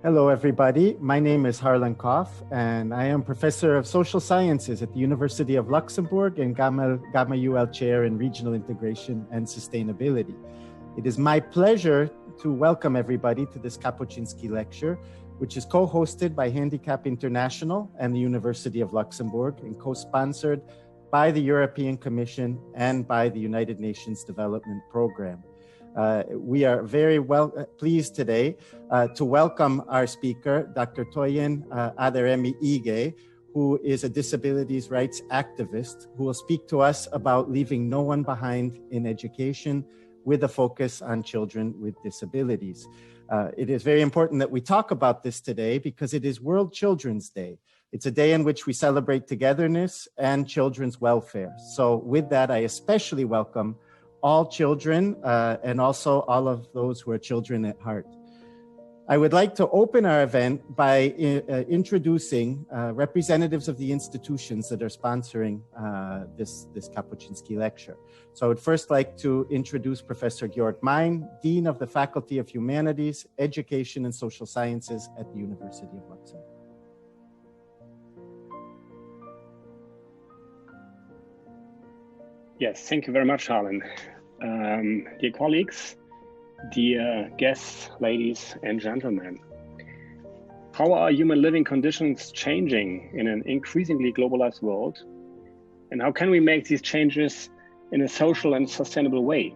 Hello, everybody. My name is Harlan Koff, and I am Professor of Social Sciences at the University of Luxembourg and Gamma UL Chair in Regional Integration and Sustainability. It is my pleasure to welcome everybody to this Kapuscinski lecture, which is co-hosted by Handicap International and the University of Luxembourg and co-sponsored by the European Commission and by the United Nations Development Programme. We are very pleased today to welcome our speaker, Dr. Toyin Aderemi Ige, who is a disabilities rights activist who will speak to us about leaving no one behind in education with a focus on children with disabilities. It is very important that we talk about this today because it is World Children's Day. It's a day in which we celebrate togetherness and children's welfare. So with that, I especially welcome all children and also all of those who are children at heart. I would like to open our event by introducing representatives of the institutions that are sponsoring this Kapuscinski lecture. So I would first like to introduce Professor Georg Mein, Dean of the Faculty of Humanities, Education and Social Sciences at the University of Luxembourg. Yes, thank you very much, Harlan. Dear colleagues, dear guests, ladies and gentlemen, how are human living conditions changing in an increasingly globalized world? And how can we make these changes in a social and sustainable way?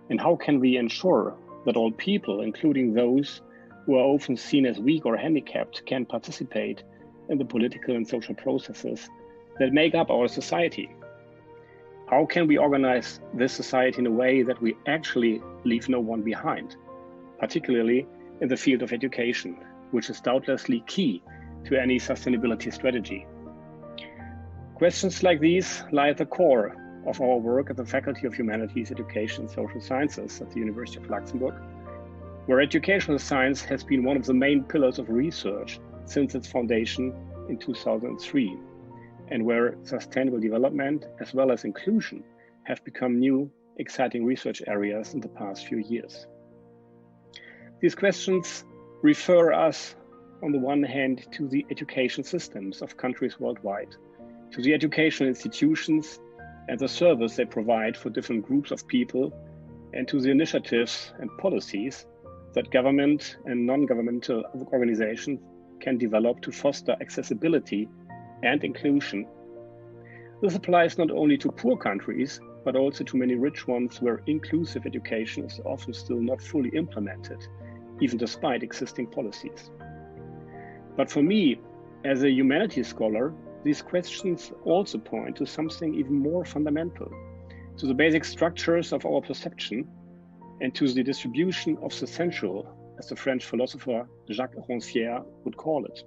And how can we ensure that all people, including those who are often seen as weak or handicapped, can participate in the political and social processes that make up our society? How can we organize this society in a way that we actually leave no one behind, particularly in the field of education, which is doubtlessly key to any sustainability strategy? Questions like these lie at the core of our work at the Faculty of Humanities, Education and Social Sciences at the University of Luxembourg, where educational science has been one of the main pillars of research since its foundation in 2003. And where sustainable development as well as inclusion have become new, exciting research areas in the past few years. These questions refer us, on the one hand, to the education systems of countries worldwide, to the educational institutions and the service they provide for different groups of people, and to the initiatives and policies that government and non-governmental organizations can develop to foster accessibility and inclusion. This applies not only to poor countries, but also to many rich ones where inclusive education is often still not fully implemented, even despite existing policies. But for me, as a humanities scholar, these questions also point to something even more fundamental, to the basic structures of our perception and to the distribution of the sensual, as the French philosopher Jacques Rancière would call it.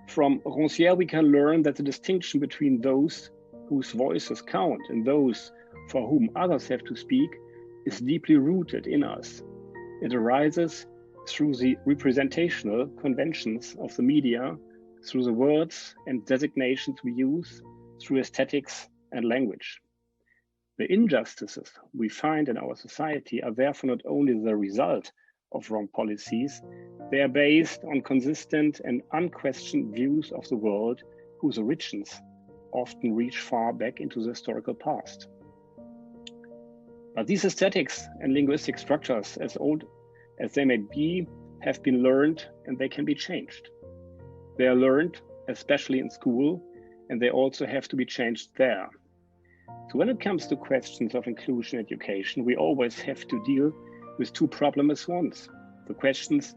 From Rancière, we can learn that the distinction between those whose voices count and those for whom others have to speak is deeply rooted in us. It arises through the representational conventions of the media, through the words and designations we use, through aesthetics and language. The injustices we find in our society are therefore not only the result of wrong policies, they are based on consistent and unquestioned views of the world whose origins often reach far back into the historical past. But these aesthetics and linguistic structures, as old as they may be, have been learned and they can be changed. They are learned, especially in school, and they also have to be changed there. So when it comes to questions of inclusion education, we always have to deal with two problems at once: the questions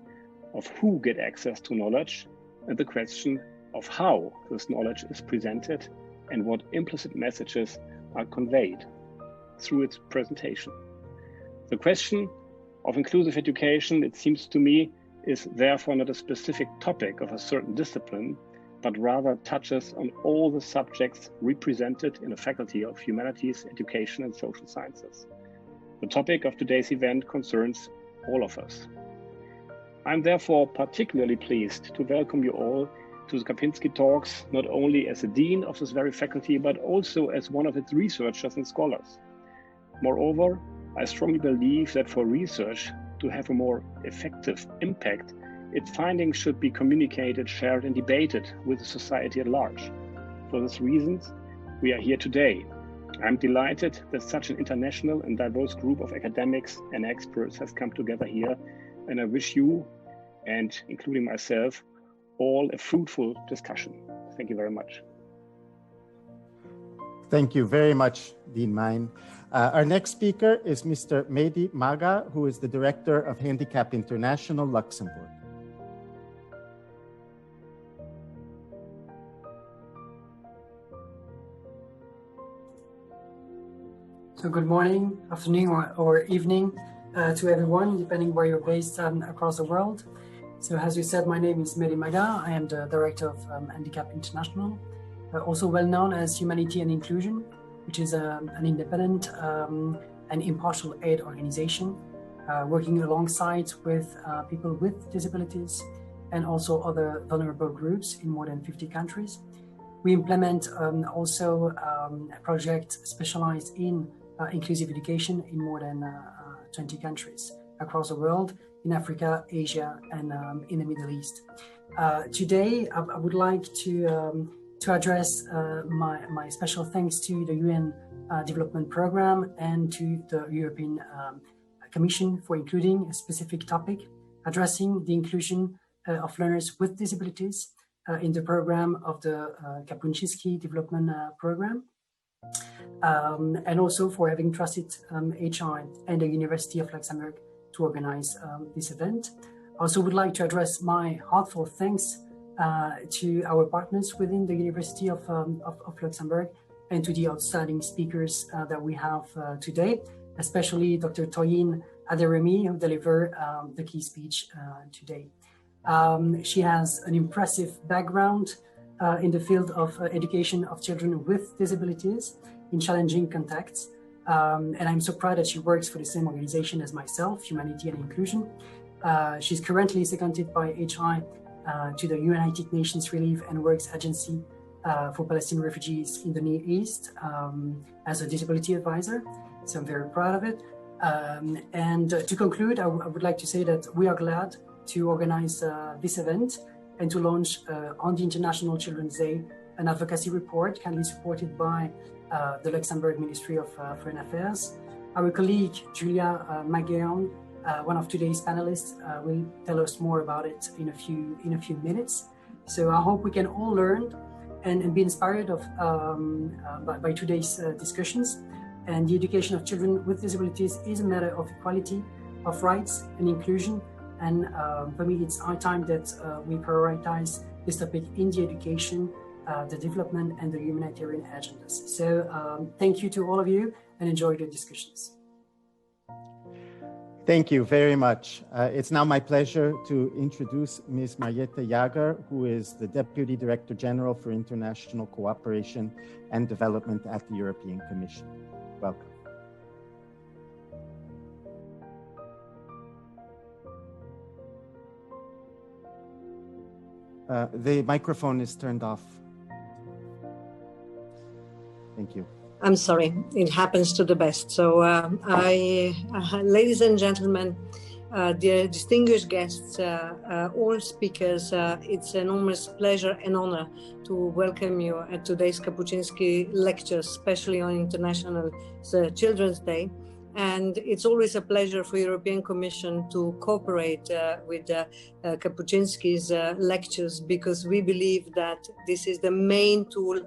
of who get access to knowledge and the question of how this knowledge is presented and what implicit messages are conveyed through its presentation. The question of inclusive education, it seems to me, is therefore not a specific topic of a certain discipline, but rather touches on all the subjects represented in the Faculty of Humanities, Education and Social Sciences. The topic of today's event concerns all of us. I'm therefore particularly pleased to welcome you all to the Kapuscinski Talks, not only as a dean of this very faculty, but also as one of its researchers and scholars. Moreover, I strongly believe that for research to have a more effective impact, its findings should be communicated, shared, and debated with the society at large. For these reasons, we are here today. I'm delighted that such an international and diverse group of academics and experts has come together here, and I wish you, and including myself, all a fruitful discussion. Thank you very much. Thank you very much, Dean Mein. Our next speaker is Mr. Mehdi Maga, who is the Director of Handicap International, Luxembourg. So good morning, afternoon, or evening to everyone, depending where you're based across the world. So as you said, my name is Mehdi Maga. I am the Director of Handicap International, also well known as Humanity and Inclusion, which is an independent and impartial aid organization working alongside with people with disabilities and also other vulnerable groups in more than 50 countries. We implement also a project specialized in inclusive education in more than 20 countries across the world, in Africa, Asia, and in the Middle East. Today, I would like to address my special thanks to the UN Development Programme and to the European Commission for including a specific topic addressing the inclusion of learners with disabilities in the program of the Kapuscinski Development Program. And also for having trusted HI and the University of Luxembourg to organize this event. I also would like to address my heartfelt thanks to our partners within the University of Luxembourg and to the outstanding speakers that we have today, especially Dr. Toyin Aderemi, who delivered the key speech today. She has an impressive background in the field of education of children with disabilities in challenging contexts. And I'm so proud that she works for the same organization as myself, Humanity and Inclusion. She's currently seconded by HI to the United Nations Relief and Works Agency for Palestinian refugees in the Near East as a disability advisor. So I'm very proud of it. And to conclude, I would like to say that we are glad to organize this event and to launch on the International Children's Day an advocacy report kindly supported by the Luxembourg Ministry of Foreign Affairs. Our colleague Julia Maguion, one of today's panelists, will tell us more about it in a few minutes. So I hope we can all learn and be inspired by today's discussions. And the education of children with disabilities is a matter of equality, of rights and inclusion. And for me, it's high time that we prioritize this topic in the education, the development and the humanitarian agendas. So thank you to all of you and enjoy the discussions. Thank you very much. It's now my pleasure to introduce Ms. Mariette Jager, who is the Deputy Director General for International Cooperation and Development at the European Commission. Welcome. The microphone is turned off. Thank you. I'm sorry, it happens to the best. So ladies and gentlemen, dear distinguished guests, all speakers, it's an enormous pleasure and honor to welcome you at today's Kapuscinski lectures, especially on International Children's Day. And it's always a pleasure for European Commission to cooperate with Kapuscinski's lectures, because we believe that this is the main tool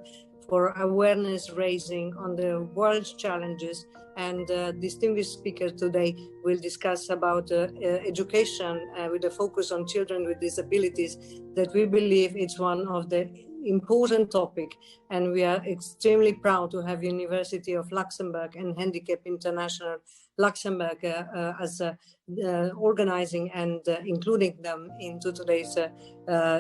for awareness raising on the world's challenges. And distinguished speaker today will discuss about education with a focus on children with disabilities, that we believe it's one of the important topic, and we are extremely proud to have University of Luxembourg and Handicap International Luxembourg as organizing and including them into today's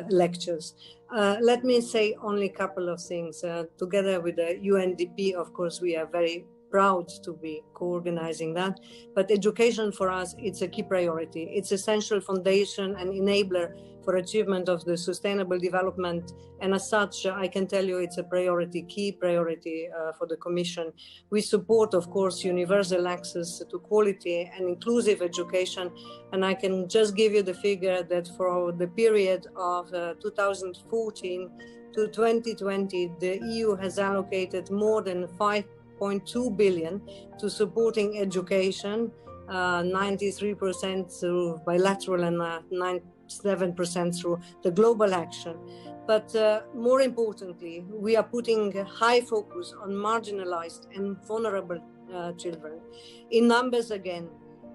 lectures. Let me say only a couple of things. Together with the UNDP, of course, we are very proud to be co-organizing that. But education for us, it's a key priority. It's essential foundation and enabler for achievement of the sustainable development. And as such, I can tell you it's a priority, key priority for the Commission. We support, of course, universal access to quality and inclusive education. And I can just give you the figure that for the period of 2014 to 2020, the EU has allocated more than 5.2 billion to supporting education, 93% through bilateral and 97% through the global action. But more importantly, we are putting a high focus on marginalized and vulnerable children. In numbers again,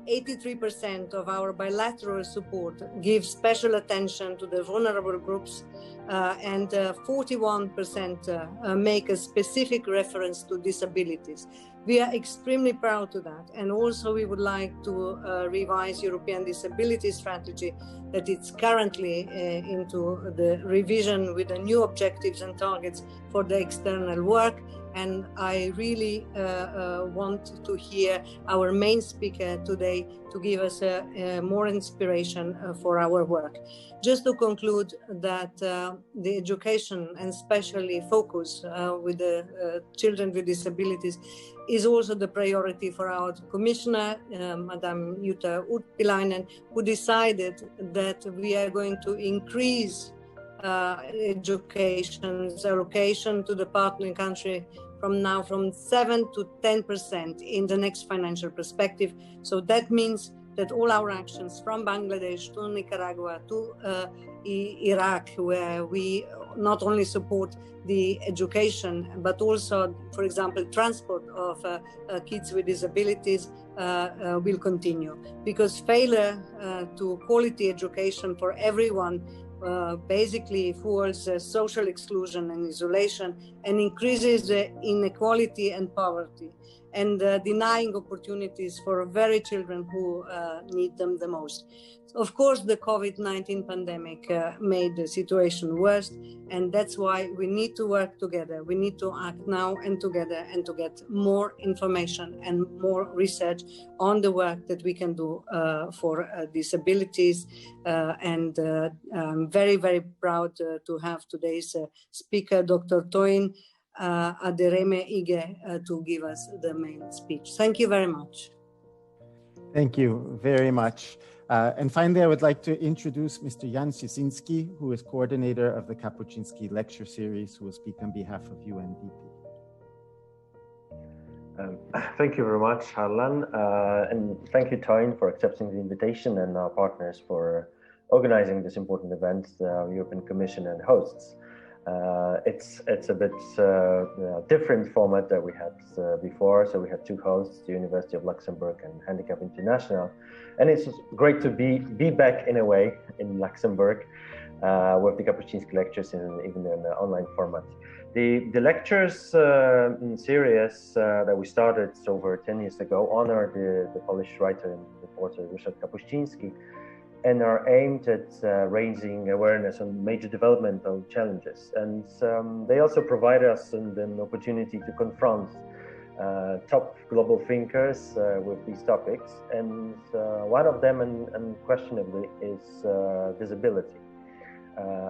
83% of our bilateral support gives special attention to the vulnerable groups, and 41% make a specific reference to disabilities. We are extremely proud of that. And also we would like to revise European Disability Strategy that it's currently into the revision with the new objectives and targets for the external work. And I really want to hear our main speaker today to give us more inspiration for our work. Just to conclude that the education and especially focus with the children with disabilities is also the priority for our Commissioner, Madam Jutta Urpilainen, who decided that we are going to increase education's allocation to the partner country from 7 to 10% in the next financial perspective. So that means that all our actions from Bangladesh to Nicaragua to Iraq, where we not only support the education, but also, for example, transport of kids with disabilities will continue. Because failure to quality education for everyone basically fuels social exclusion and isolation and increases inequality and poverty, and denying opportunities for very children who need them the most. Of course, the COVID-19 pandemic made the situation worse, and that's why we need to work together. We need to act now and together and to get more information and more research on the work that we can do for disabilities. And I'm very, very proud to have today's speaker, Dr. Toyin Aderemi to give us the main speech. Thank you very much. Thank you very much. And finally, I would like to introduce Mr. Jan Szysinski, who is coordinator of the Kapuczynski Lecture Series, who will speak on behalf of UNDP. Thank you very much, Harlan. And thank you, Toyin, for accepting the invitation, and our partners for organizing this important event, the European Commission and hosts. It's a bit different format that we had before. So we had two hosts, the University of Luxembourg and Handicap International. And it's great to be back in a way in Luxembourg with the Kapuczynski lectures even in the online format. The lectures series that we started over 10 years ago honor the Polish writer and reporter Ryszard Kapuściński, and are aimed at raising awareness on major developmental challenges. And they also provide us an opportunity to confront top global thinkers with these topics. And one of them, unquestionably, is disability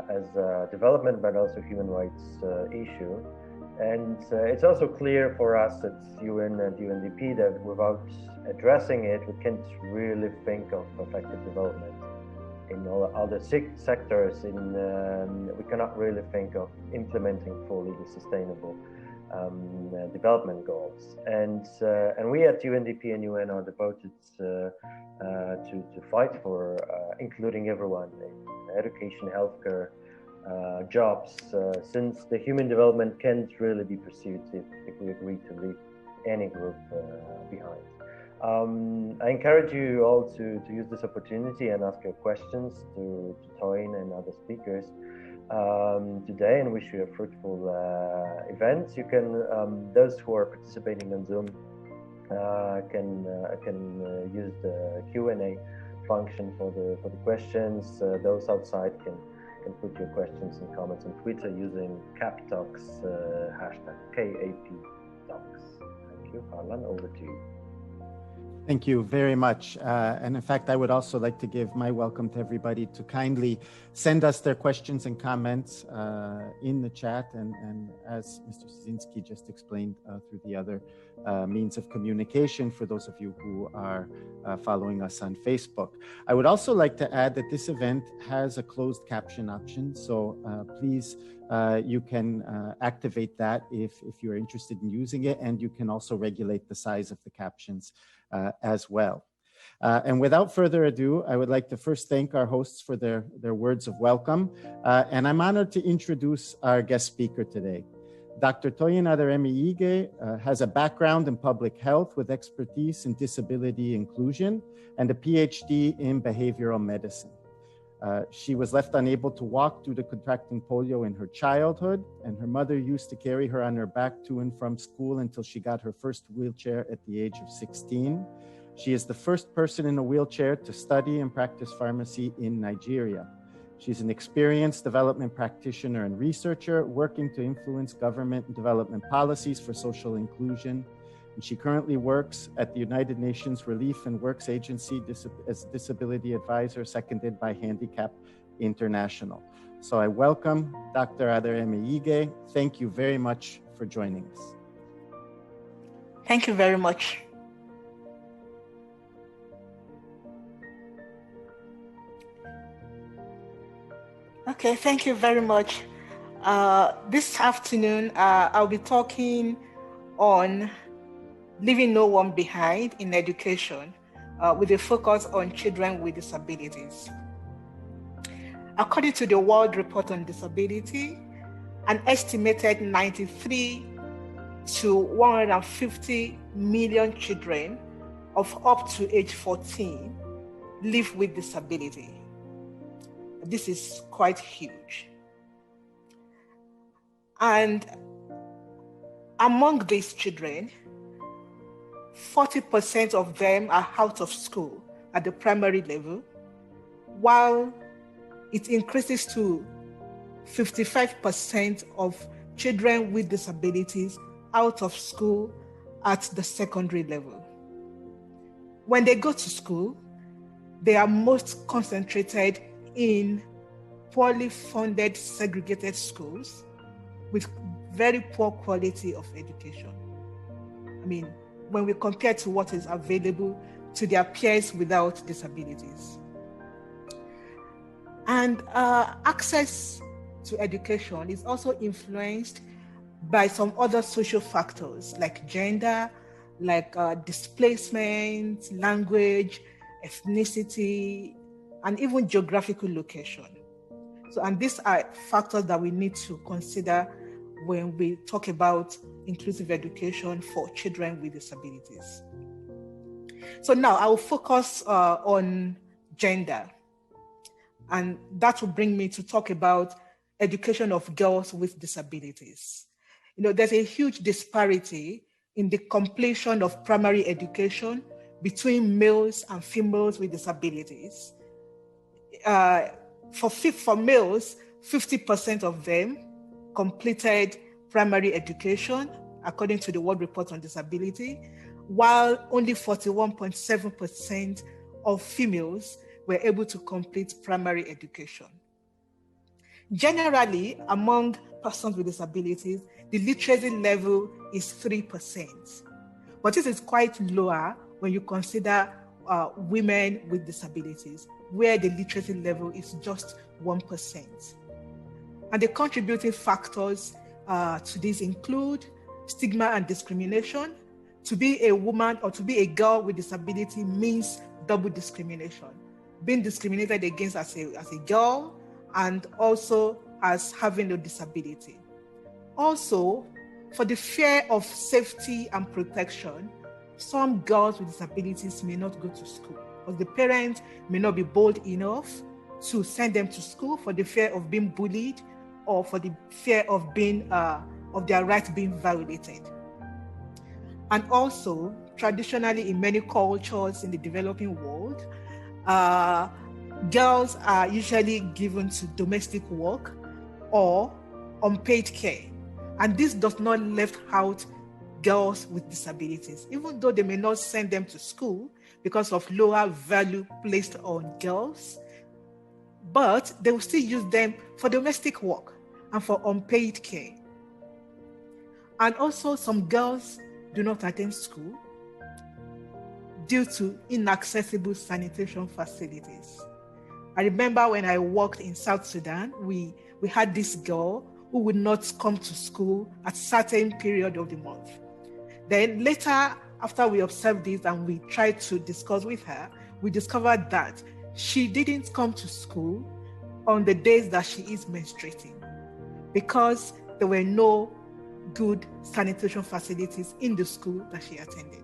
as a development, but also human rights issue. And it's also clear for us at UN and UNDP that without addressing it, we can't really think of effective development. In all other sectors, we cannot really think of implementing fully the sustainable development goals. And we at UNDP and UN are devoted to fight for including everyone in education, healthcare, jobs, since the human development can't really be pursued if we agree to leave any group behind. I encourage you all to use this opportunity and ask your questions to Toyin and other speakers today, and wish you a fruitful event. You can, those who are participating on Zoom can use the Q&A function for the questions. Those outside can put your questions and comments on Twitter using #KapTalks, hashtag KAPTalks. Thank you. you. Harlan, over to you. Thank you very much. And in fact, I would also like to give my welcome to everybody to kindly send us their questions and comments in the chat. And as Mr. Szynski just explained through the other means of communication for those of you who are following us on Facebook. I would also like to add that this event has a closed caption option. So please, you can activate that if you're interested in using it, and you can also regulate the size of the captions as well. And without further ado, I would like to first thank our hosts for their words of welcome. And I'm honored to introduce our guest speaker today. Dr. Toyin Aderemi has a background in public health with expertise in disability inclusion and a PhD in behavioral medicine. She was left unable to walk due to contracting polio in her childhood, and her mother used to carry her on her back to and from school until she got her first wheelchair at the age of 16. She is the first person in a wheelchair to study and practice pharmacy in Nigeria. She's an experienced development practitioner and researcher working to influence government and development policies for social inclusion. And she currently works at the United Nations Relief and Works Agency as Disability Advisor, seconded by Handicap International. So I welcome Dr. Aderemi. Thank you very much for joining us. Thank you very much. Okay, thank you very much. This afternoon, I'll be talking on leaving no one behind in education with a focus on children with disabilities. According to the World Report on Disability, an estimated 93 to 150 million children of up to age 14 live with disability. This is quite huge. And among these children, 40% of them are out of school at the primary level, while it increases to 55% of children with disabilities out of school at the secondary level. When they go to school, they are most concentrated in poorly funded, segregated schools with very poor quality of education. I mean, when we compare to what is available to their peers without disabilities. And access to education is also influenced by some other social factors like gender, like displacement, language, ethnicity, and even geographical location. So, and these are factors that we need to consider when we talk about inclusive education for children with disabilities. So now I will focus on gender, and that will bring me to talk about education of girls with disabilities. You know, there's a huge disparity in the completion of primary education between males and females with disabilities. For males, 50% of them completed primary education, according to the World Report on Disability, while only 41.7% of females were able to complete primary education. Generally, among persons with disabilities, the literacy level is 3%, but this is quite lower when you consider women with disabilities, where the literacy level is just 1%. And the contributing factors to this include stigma and discrimination. To be a woman or to be a girl with disability means double discrimination. Being discriminated against as a girl and also as having a disability. Also, for the fear of safety and protection, some girls with disabilities may not go to school because the parents may not be bold enough to send them to school for the fear of being bullied or for the fear of being of their rights being violated. And also, traditionally in many cultures in the developing world, girls are usually given to domestic work or unpaid care. And this does not leave out girls with disabilities, even though they may not send them to school because of lower value placed on girls, but they will still use them for domestic work and for unpaid care. And also some girls do not attend school due to inaccessible sanitation facilities. I remember when I worked in South Sudan, we had this girl who would not come to school at certain period of the month. Then later, after we observed this and we tried to discuss with her, we discovered that she didn't come to school on the days that she is menstruating because there were no good sanitation facilities in the school that she attended.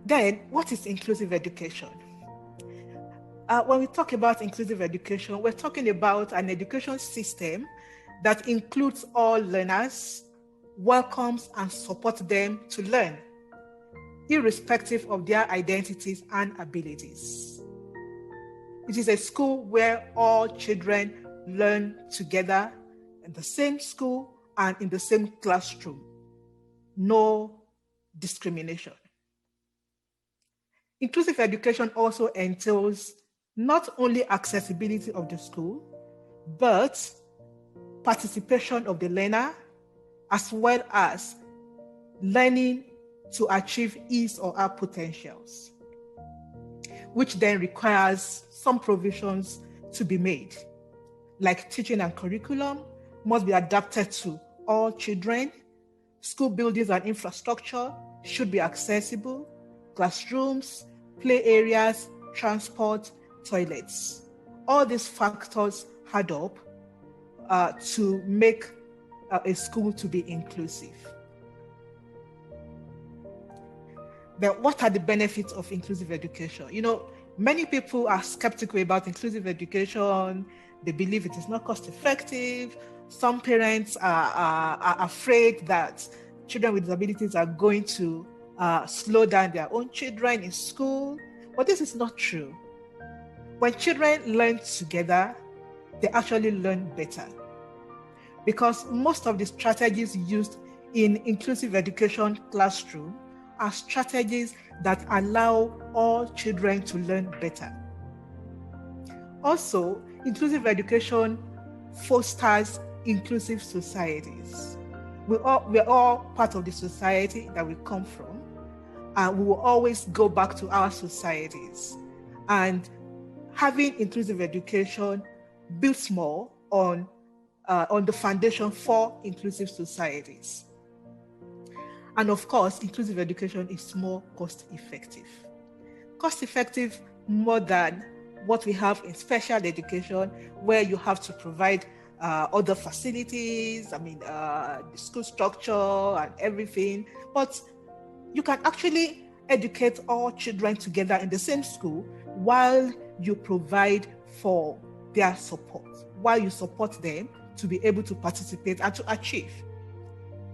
Then, what is inclusive education? When we talk about inclusive education, we're talking about an education system that includes all learners, welcomes and supports them to learn, irrespective of their identities and abilities. It is a school where all children learn together in the same school and in the same classroom. No discrimination. Inclusive education also entails not only accessibility of the school, but participation of the learner, as well as learning to achieve his or her potentials, which then requires some provisions to be made, like teaching and curriculum must be adapted to all children, school buildings and infrastructure should be accessible, classrooms, play areas, transport, toilets. All these factors add up to make a school to be inclusive. Then what are the benefits of inclusive education? You know, many people are skeptical about inclusive education. They believe it is not cost effective. Some parents are afraid that children with disabilities are going to slow down their own children in school. But this is not true. When children learn together, they actually learn better. Because most of the strategies used in inclusive education classroom are strategies that allow all children to learn better. Also, inclusive education fosters inclusive societies. We're all part of the society that we come from, and we will always go back to our societies. And having inclusive education builds more on the foundation for inclusive societies. And of course, inclusive education is more cost-effective. Cost-effective more than what we have in special education, where you have to provide other facilities, the school structure and everything. But you can actually educate all children together in the same school while you provide for their support, while you support them to be able to participate and to achieve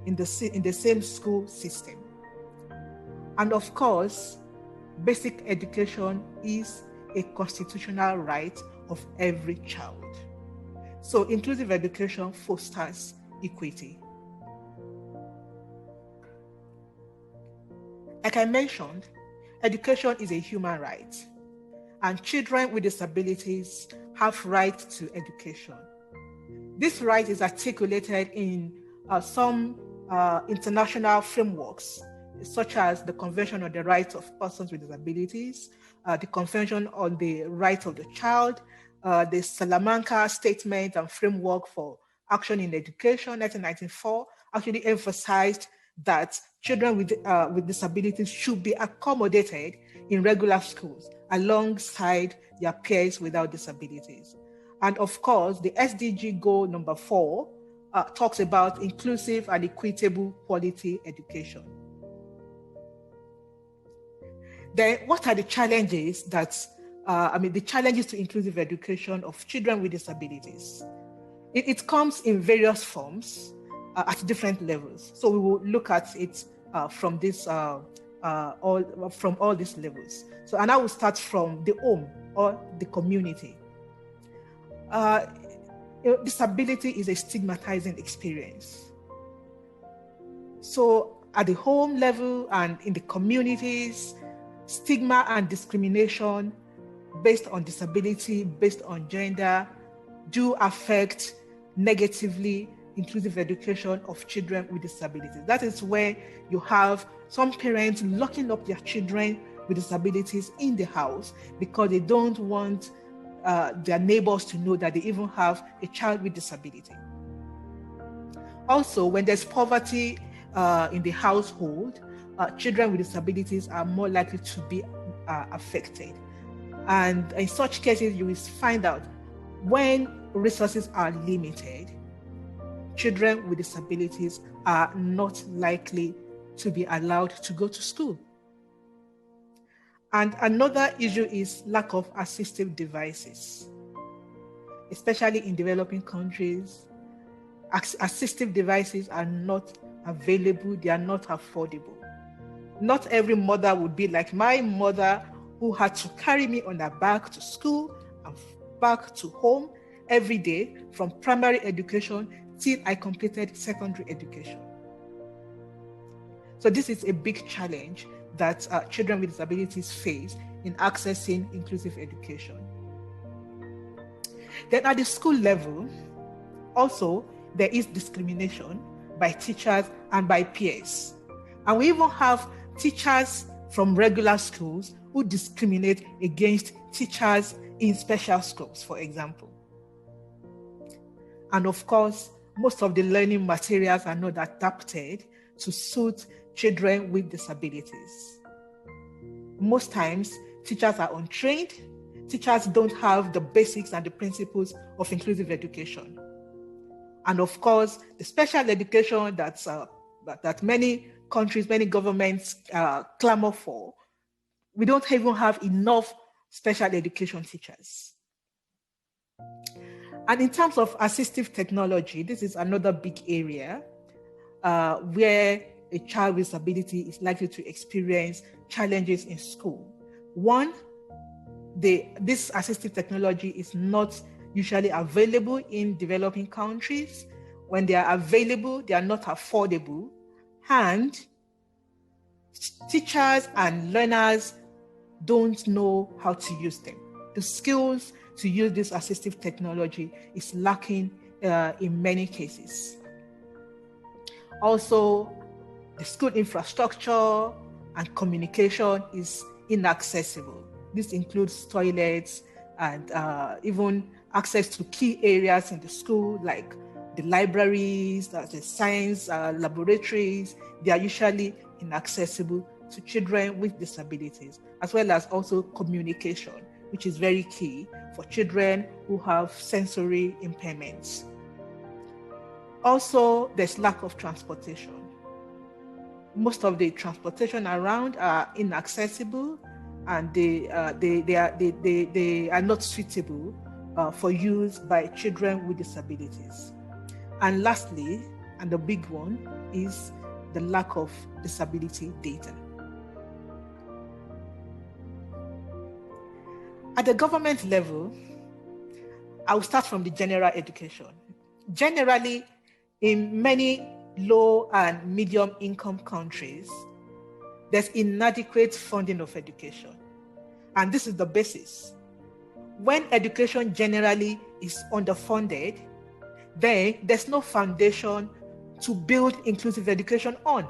in the same school system. And of course, basic education is a constitutional right of every child. So inclusive education fosters equity. Like I mentioned, education is a human right, and children with disabilities have right to education. This right is articulated in some international frameworks, such as the Convention on the Rights of Persons with Disabilities, the Convention on the Rights of the Child, the Salamanca Statement and Framework for Action in Education, 1994, actually emphasized that children with disabilities should be accommodated in regular schools alongside their peers without disabilities. And of course, the SDG goal number 4 talks about inclusive and equitable quality education. Then what are the challenges the challenges to inclusive education of children with disabilities? It comes in various forms at different levels. So we will look at it from all these levels. So, and I will start from the home or the community. Disability is a stigmatizing experience. So at the home level and in the communities, stigma and discrimination based on disability, based on gender, do affect negatively inclusive education of children with disabilities. That is where you have some parents locking up their children with disabilities in the house because they don't want their neighbors to know that they even have a child with disability. Also, when there's poverty in the household, children with disabilities are more likely to be affected. And in such cases, you will find out when resources are limited, children with disabilities are not likely to be allowed to go to school. And another issue is lack of assistive devices, especially in developing countries. Assistive devices are not available, they are not affordable. Not every mother would be like my mother, who had to carry me on her back to school and back to home every day from primary education till I completed secondary education. So this is a big challenge that children with disabilities face in accessing inclusive education. Then at the school level, also, there is discrimination by teachers and by peers. And we even have teachers from regular schools who discriminate against teachers in special schools, for example. And of course, most of the learning materials are not adapted to suit children with disabilities. Most times, teachers are untrained. Teachers don't have the basics and the principles of inclusive education. And of course, the special education that many countries, many governments clamor for, we don't even have enough special education teachers. And in terms of assistive technology, this is another big area where a child with disability is likely to experience challenges in school. One, this assistive technology is not usually available in developing countries. When they are available, they are not affordable, and teachers and learners don't know how to use them. The skills to use this assistive technology is lacking in many cases. Also, the school infrastructure and communication is inaccessible. This includes toilets and even access to key areas in the school, like the libraries, the science laboratories. They are usually inaccessible to children with disabilities, as well as also communication, which is very key for children who have sensory impairments. Also, there's lack of transportation. Most of the transportation around are inaccessible, and they are not suitable for use by children with disabilities. And lastly, and the big one, is the lack of disability data. At the government level, I will start from the general education. Generally, in many low and medium income countries, there's inadequate funding of education. And this is the basis. When education generally is underfunded, then there's no foundation to build inclusive education on.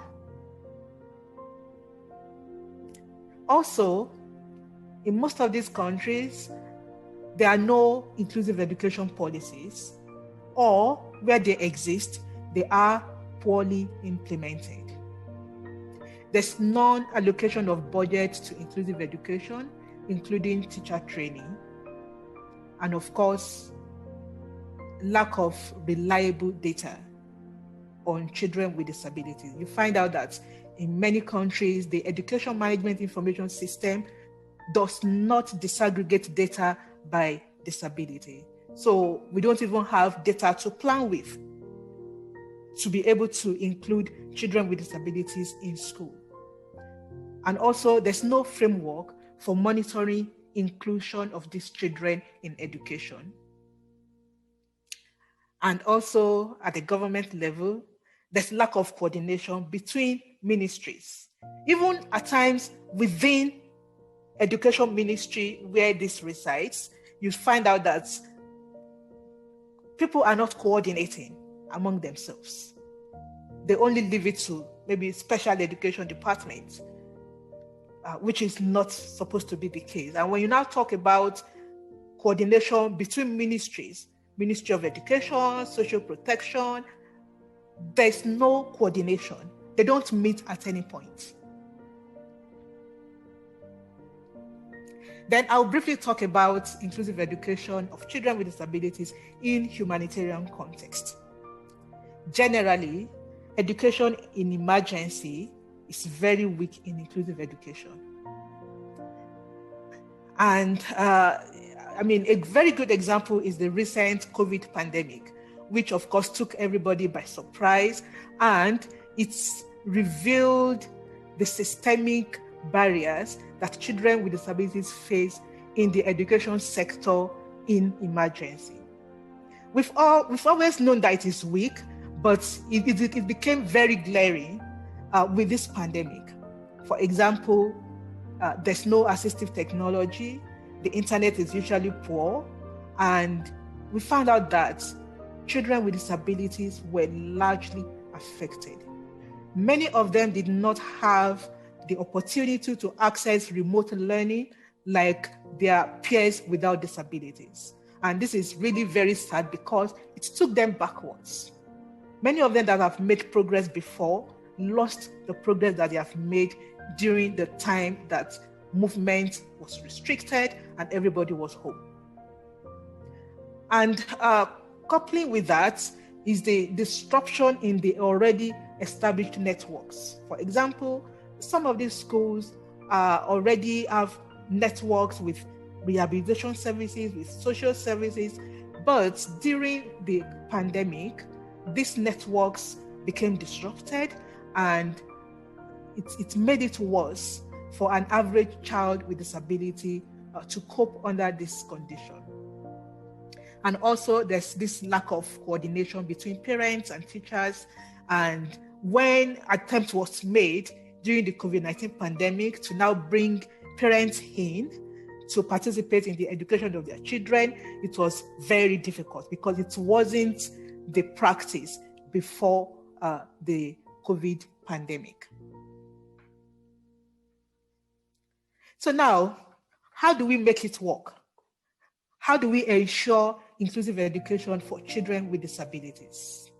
Also, in most of these countries, there are no inclusive education policies, or where they exist, they are poorly implemented. There's non-allocation of budget to inclusive education, including teacher training, and of course, lack of reliable data on children with disabilities. You find out that in many countries, the education management information system does not disaggregate data by disability. So we don't even have data to plan with to be able to include children with disabilities in school. And also, there's no framework for monitoring inclusion of these children in education. And also, at the government level, there's lack of coordination between ministries. Even at times within education ministry where this resides, you find out that people are not coordinating among themselves. They only leave it to maybe special education departments, which is not supposed to be the case. And when you now talk about coordination between ministries, Ministry of Education, Social Protection, there's no coordination. They don't meet at any point. Then I'll briefly talk about inclusive education of children with disabilities in humanitarian context. Generally, education in emergency is very weak in inclusive education. And a very good example is the recent COVID pandemic, which of course took everybody by surprise, and it's revealed the systemic barriers that children with disabilities face in the education sector in emergency. We've always known that it is weak, but it became very glaring with this pandemic. For example, there's no assistive technology, the internet is usually poor, and we found out that children with disabilities were largely affected. Many of them did not have the opportunity to access remote learning like their peers without disabilities. And this is really very sad because it took them backwards. Many of them that have made progress before lost the progress that they have made during the time that movement was restricted and everybody was home. And coupling with that is the disruption in the already established networks. For example, some of these schools already have networks with rehabilitation services, with social services, but during the pandemic, these networks became disrupted, and it made it worse for an average child with disability to cope under this condition. And also there's this lack of coordination between parents and teachers. And when attempt was made during the COVID-19 pandemic to now bring parents in to participate in the education of their children, it was very difficult because it wasn't the practice before the COVID pandemic. So now, how do we make it work? How do we ensure inclusive education for children with disabilities?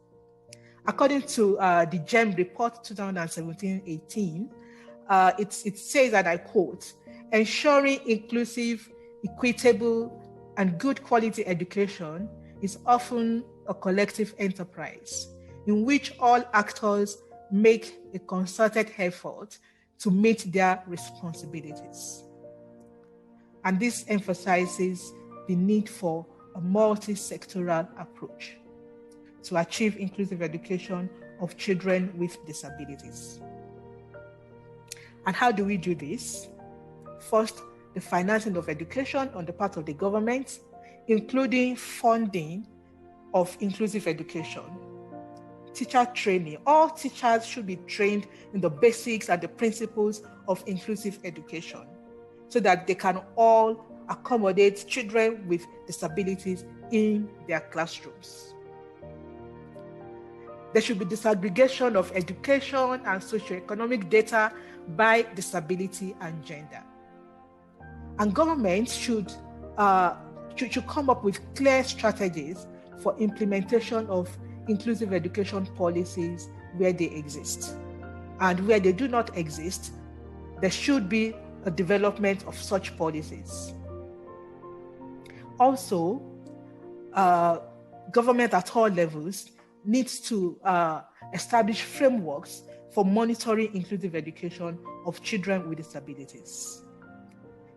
According to the GEM report 2017-18, it says, and I quote, ensuring inclusive, equitable, and good quality education is often a collective enterprise in which all actors make a concerted effort to meet their responsibilities. And this emphasizes the need for a multi-sectoral approach to achieve inclusive education of children with disabilities. And how do we do this? First, the financing of education on the part of the government, including funding of inclusive education. Teacher training. All teachers should be trained in the basics and the principles of inclusive education so that they can all accommodate children with disabilities in their classrooms. There should be disaggregation of education and socioeconomic data by disability and gender. And governments should come up with clear strategies for implementation of inclusive education policies where they exist. And where they do not exist, there should be a development of such policies. Also, government at all levels needs to establish frameworks for monitoring inclusive education of children with disabilities.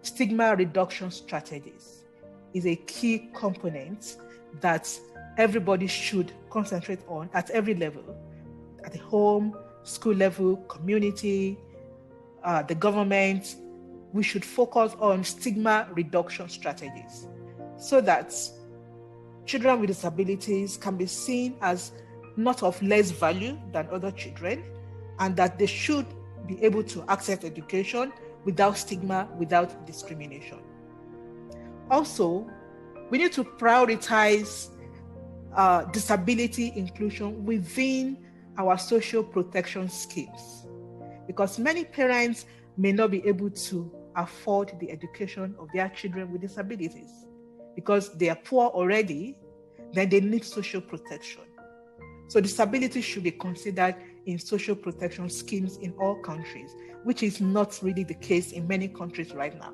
Stigma reduction strategies is a key component that everybody should concentrate on at every level, at the home, school level, community, the government. We should focus on stigma reduction strategies so that children with disabilities can be seen as not of less value than other children, and that they should be able to access education without stigma, without discrimination. Also, we need to prioritize disability inclusion within our social protection schemes, because many parents may not be able to afford the education of their children with disabilities because they are poor already, then they need social protection. So disability should be considered in social protection schemes in all countries, which is not really the case in many countries right now.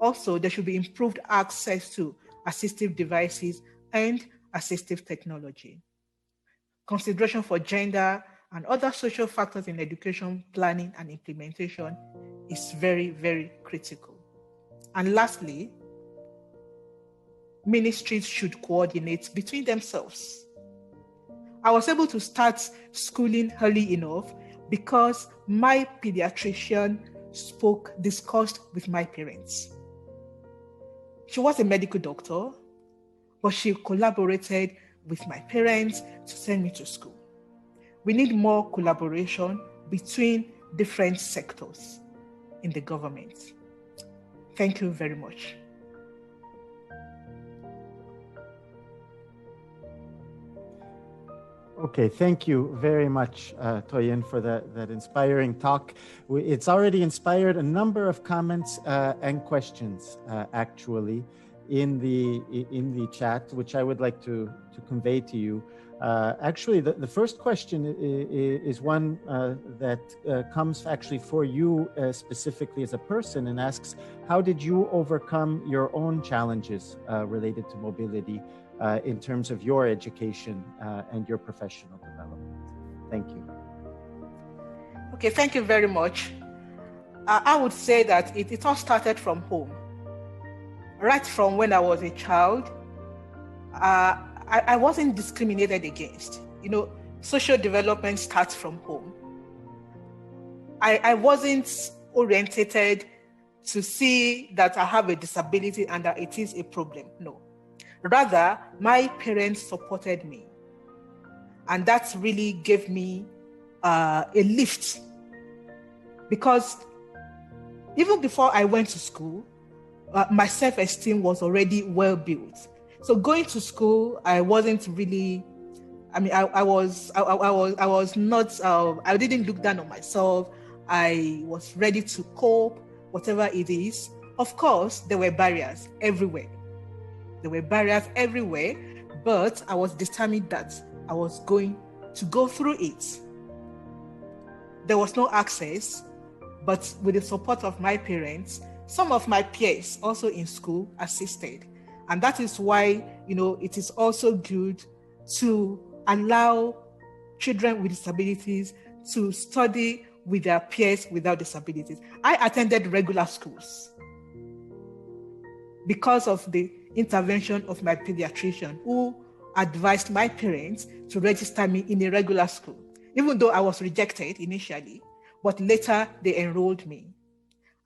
Also, there should be improved access to assistive devices and assistive technology. Consideration for gender and other social factors in education planning and implementation is very, very critical. And lastly, ministries should coordinate between themselves. I was able to start schooling early enough because my pediatrician discussed with my parents. She was a medical doctor, but she collaborated with my parents to send me to school. We need more collaboration between different sectors in the government. Thank you very much. Okay, thank you very much, Toyin, for that inspiring talk. It's already inspired a number of comments and questions, actually, in the chat, which I would like to convey to you. Actually, the first question is one that comes actually for you specifically as a person, and asks, how did you overcome your own challenges related to mobility in terms of your education and your professional development? Thank you. Okay, thank you very much. I would say that it all started from home. Right from when I was a child, I wasn't discriminated against. You know, social development starts from home. I wasn't orientated to see that I have a disability and that it is a problem. No. Rather, my parents supported me. And that really gave me a lift. Because even before I went to school, my self-esteem was already well built. So going to school, I wasn't really, I didn't look down on myself. I was ready to cope, whatever it is. Of course, there were barriers everywhere. But I was determined that I was going to go through it. There was no access, but with the support of my parents, some of my peers also in school assisted. And that is why, it is also good to allow children with disabilities to study with their peers without disabilities. I attended regular schools because of the intervention of my pediatrician, who advised my parents to register me in a regular school, even though I was rejected initially, but later they enrolled me.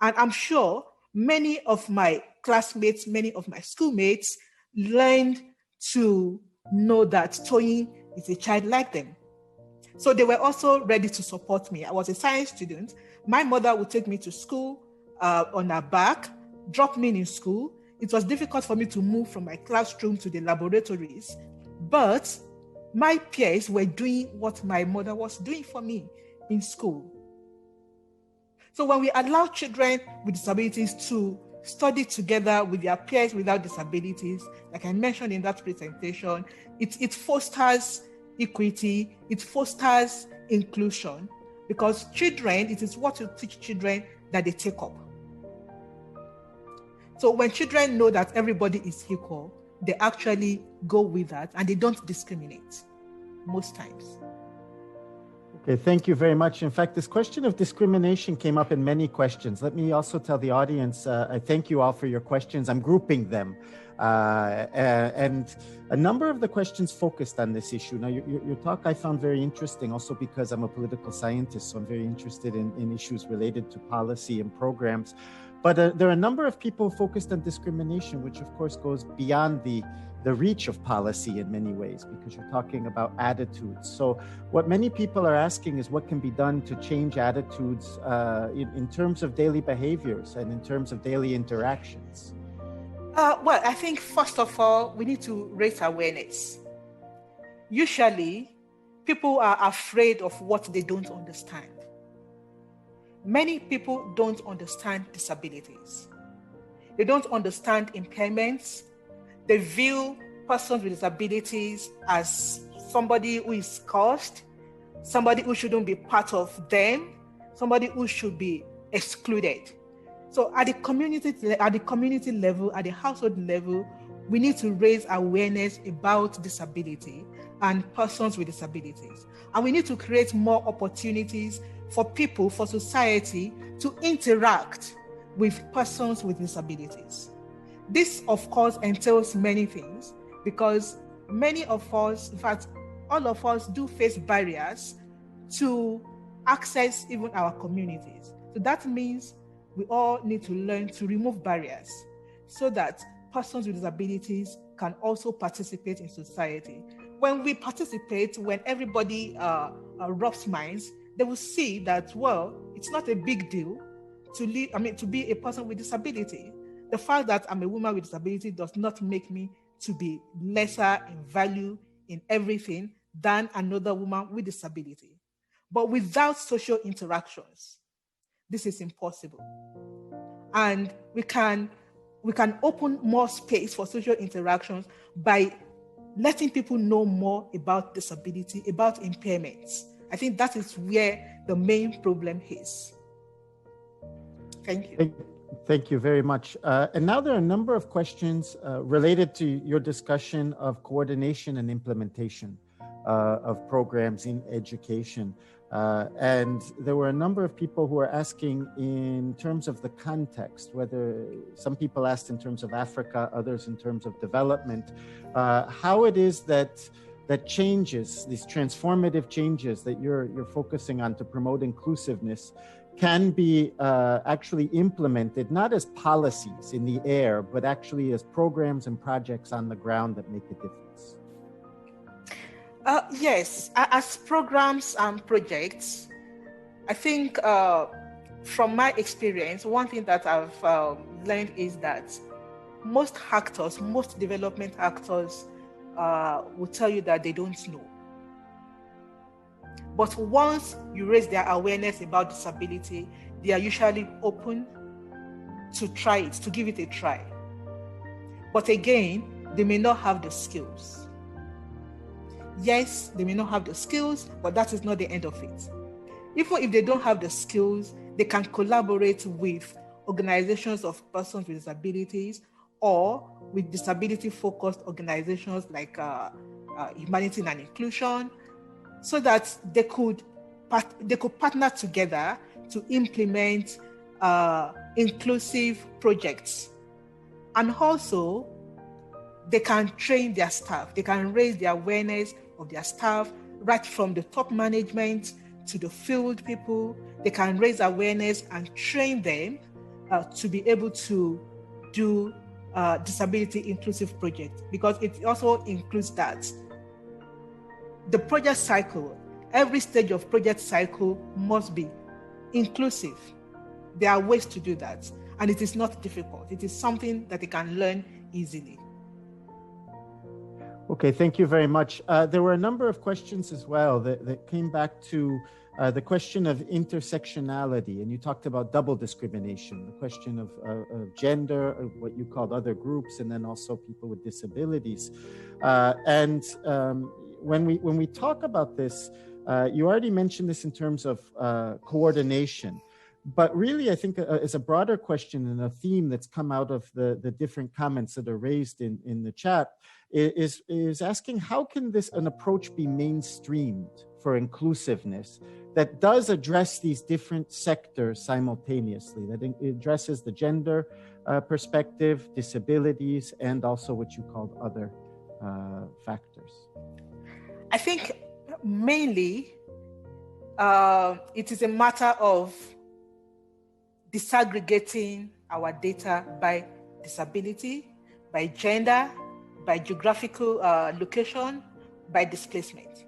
And I'm sure many of my classmates, many of my schoolmates learned to know that Toyin is a child like them. So they were also ready to support me. I was a science student. My mother would take me to school on her back, drop me in school. It was difficult for me to move from my classroom to the laboratories, but my peers were doing what my mother was doing for me in school. So when we allow children with disabilities to study together with their peers without disabilities, like I mentioned in that presentation, it fosters equity, it fosters inclusion, because children, it is what you teach children that they take up. So when children know that everybody is equal, they actually go with that and they don't discriminate most times. Okay, thank you very much. In fact, this question of discrimination came up in many questions. Let me also tell the audience, I thank you all for your questions. I'm grouping them. And a number of the questions focused on this issue. Now, your talk I found very interesting, also because I'm a political scientist, so I'm very interested in issues related to policy and programs. But there are a number of people focused on discrimination, which of course goes beyond the reach of policy in many ways, because you're talking about attitudes. So what many people are asking is what can be done to change attitudes in terms of daily behaviors and in terms of daily interactions. Well, I think first of all, we need to raise awareness. Usually, people are afraid of what they don't understand. Many people don't understand disabilities. They don't understand impairments. They view persons with disabilities as somebody who is cursed, somebody who shouldn't be part of them, somebody who should be excluded. So at the community level, at the household level, we need to raise awareness about disability and persons with disabilities. And we need to create more opportunities for people, for society to interact with persons with disabilities. This, of course, entails many things, because many of us, in fact, all of us do face barriers to access even our communities. So that means we all need to learn to remove barriers so that persons with disabilities can also participate in society. When we participate, when everybody rubs minds, they will see that, well, it's not a big deal to be a person with disability. The fact that I'm a woman with disability does not make me to be lesser in value in everything than another woman with disability. But without social interactions, this is impossible. And we can open more space for social interactions by letting people know more about disability, about impairments. I think that is where the main problem is. Thank you. Thank you very much. And now there are a number of questions related to your discussion of coordination and implementation of programs in education. And there were a number of people who were asking in terms of the context, whether some people asked in terms of Africa, others in terms of development, how it is that changes, these transformative changes that you're focusing on to promote inclusiveness, can be actually implemented, not as policies in the air, but actually as programs and projects on the ground that make a difference. Yes, as programs and projects, I think from my experience, one thing that I've learned is that most actors, most development actors will tell you that they don't know. But once you raise their awareness about disability, they are usually open to try it, to give it a try. But again, they may not have the skills. Yes, they may not have the skills, but that is not the end of it. Even if they don't have the skills, they can collaborate with organizations of persons with disabilities or with disability-focused organizations like Humanity and Inclusion, so that they could partner together to implement inclusive projects. And also, they can train their staff. They can raise the awareness of their staff, right from the top management to the field people. They can raise awareness and train them to be able to do disability inclusive projects, because it also includes that. The project cycle, every stage of project cycle must be inclusive. There are ways to do that, and it is not difficult. It is something that they can learn easily. Okay, thank you very much. There were a number of questions as well that came back to the question of intersectionality, and you talked about double discrimination, the question of gender, of what you called other groups, and then also people with disabilities. When we talk about this, you already mentioned this in terms of coordination, but really I think as a broader question and a theme that's come out of the different comments that are raised in the chat is asking, how can an approach be mainstreamed for inclusiveness that does address these different sectors simultaneously, that addresses the gender perspective, disabilities, and also what you called other factors? I think mainly it is a matter of disaggregating our data by disability, by gender, by geographical location, by displacement.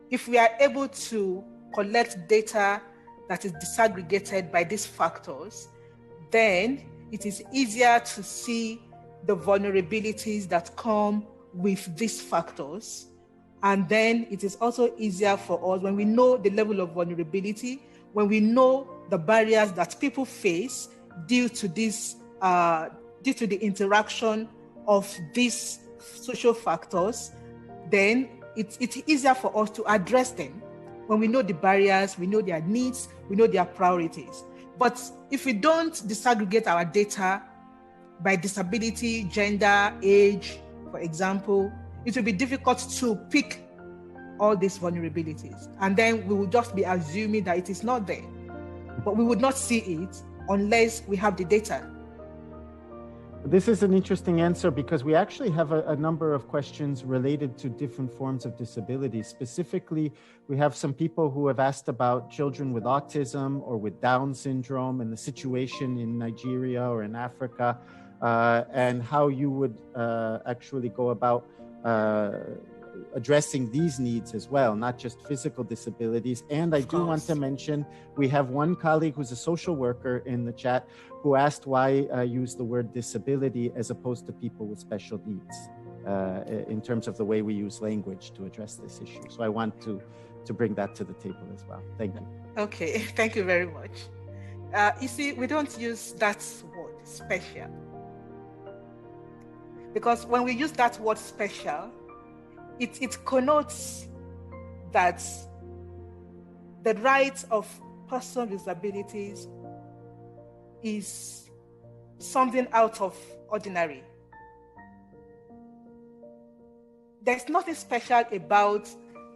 If we are able to collect data that is disaggregated by these factors, then it is easier to see the vulnerabilities that come with these factors. And then it is also easier for us when we know the level of vulnerability, when we know the barriers that people face due to this, due to the interaction of these social factors, then it's easier for us to address them when we know the barriers, we know their needs, we know their priorities. But if we don't disaggregate our data by disability, gender, age, for example, it will be difficult to pick all these vulnerabilities. And then we will just be assuming that it is not there. But we would not see it unless we have the data. This is an interesting answer because we actually have a number of questions related to different forms of disability. Specifically, we have some people who have asked about children with autism or with Down syndrome and the situation in Nigeria or in Africa, and how you would actually go about addressing these needs as well, not just physical disabilities. And I do want to mention, we have one colleague who's a social worker in the chat who asked why I use the word disability as opposed to people with special needs in terms of the way we use language to address this issue. So I want to bring that to the table as well. Thank you. Okay, thank you very much. You see, we don't use that word special, because when we use that word special, it connotes that the rights of persons with disabilities is something out of ordinary. There's nothing special about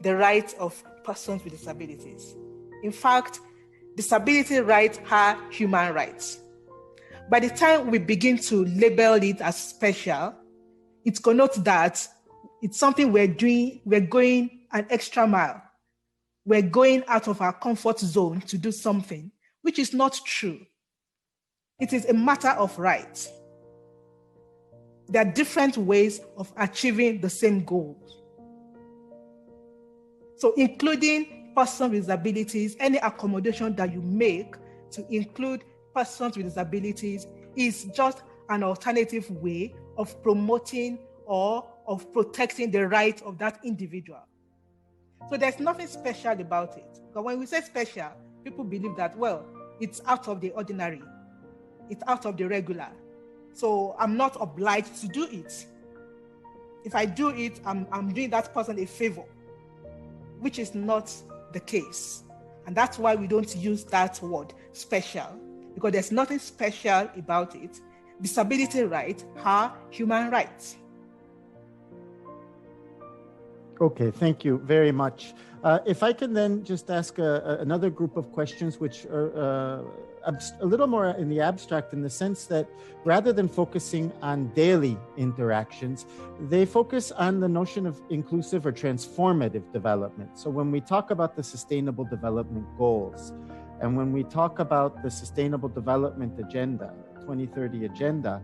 the rights of persons with disabilities. In fact, disability rights are human rights. By the time we begin to label it as special, it connotes that it's something we're doing, we're going an extra mile. We're going out of our comfort zone to do something, which is not true. It is a matter of rights. There are different ways of achieving the same goals. So including persons with disabilities, any accommodation that you make to include persons with disabilities is just an alternative way of promoting or of protecting the rights of that individual. So there's nothing special about it. But when we say special, people believe that, well, it's out of the ordinary. It's out of the regular. So I'm not obliged to do it. If I do it, I'm doing that person a favor, which is not the case. And that's why we don't use that word special, because there's nothing special about it. Disability rights are human rights. Okay, thank you very much. If I can then just ask another group of questions which are a little more in the abstract, in the sense that rather than focusing on daily interactions, they focus on the notion of inclusive or transformative development. So when we talk about the Sustainable Development Goals, and when we talk about the Sustainable Development Agenda, 2030 Agenda,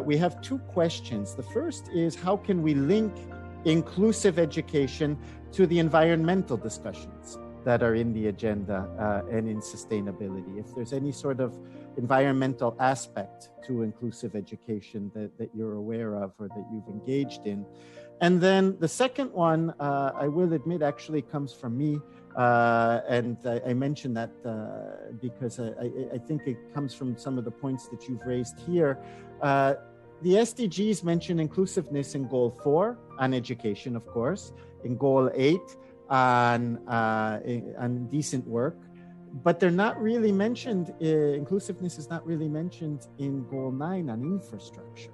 we have two questions. The first is, how can we link inclusive education to the environmental discussions that are in the agenda and in sustainability? If there's any sort of environmental aspect to inclusive education that you're aware of or that you've engaged in. And then the second one, I will admit, actually comes from me. And I mentioned that because I think it comes from some of the points that you've raised here. The SDGs mention inclusiveness in Goal 4 on education, of course, in Goal 8 on decent work, but they're not really mentioned, inclusiveness is not really mentioned in Goal 9 on infrastructure.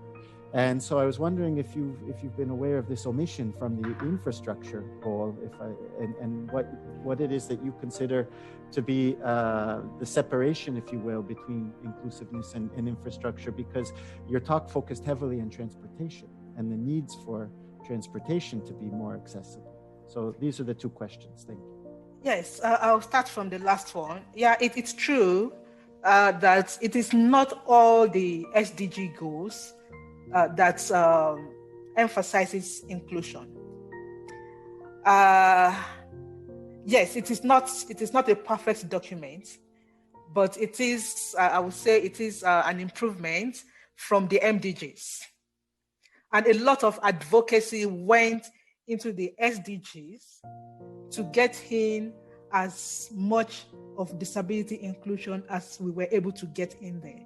And so I was wondering if you've been aware of this omission from the infrastructure goal, and what it is that you consider to be the separation, if you will, between inclusiveness and infrastructure, because your talk focused heavily on transportation and the needs for transportation to be more accessible. So these are the two questions. Thank you. Yes, I'll start from the last one. Yeah, it's true. that it is not all the SDG goals that emphasizes inclusion. Yes, it is not a perfect document, but it is, I would say it is an improvement from the MDGs. And a lot of advocacy went into the SDGs to get in as much of disability inclusion as we were able to get in there.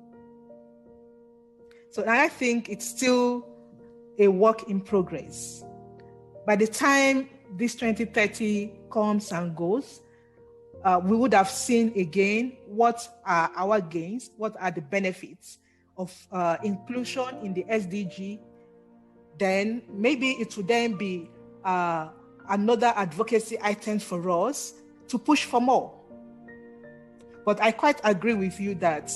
So I think it's still a work in progress. By the time this 2030 comes and goes, we would have seen again what are our gains, what are the benefits of inclusion in the SDG. Then maybe it would then be another advocacy item for us to push for more. But I quite agree with you that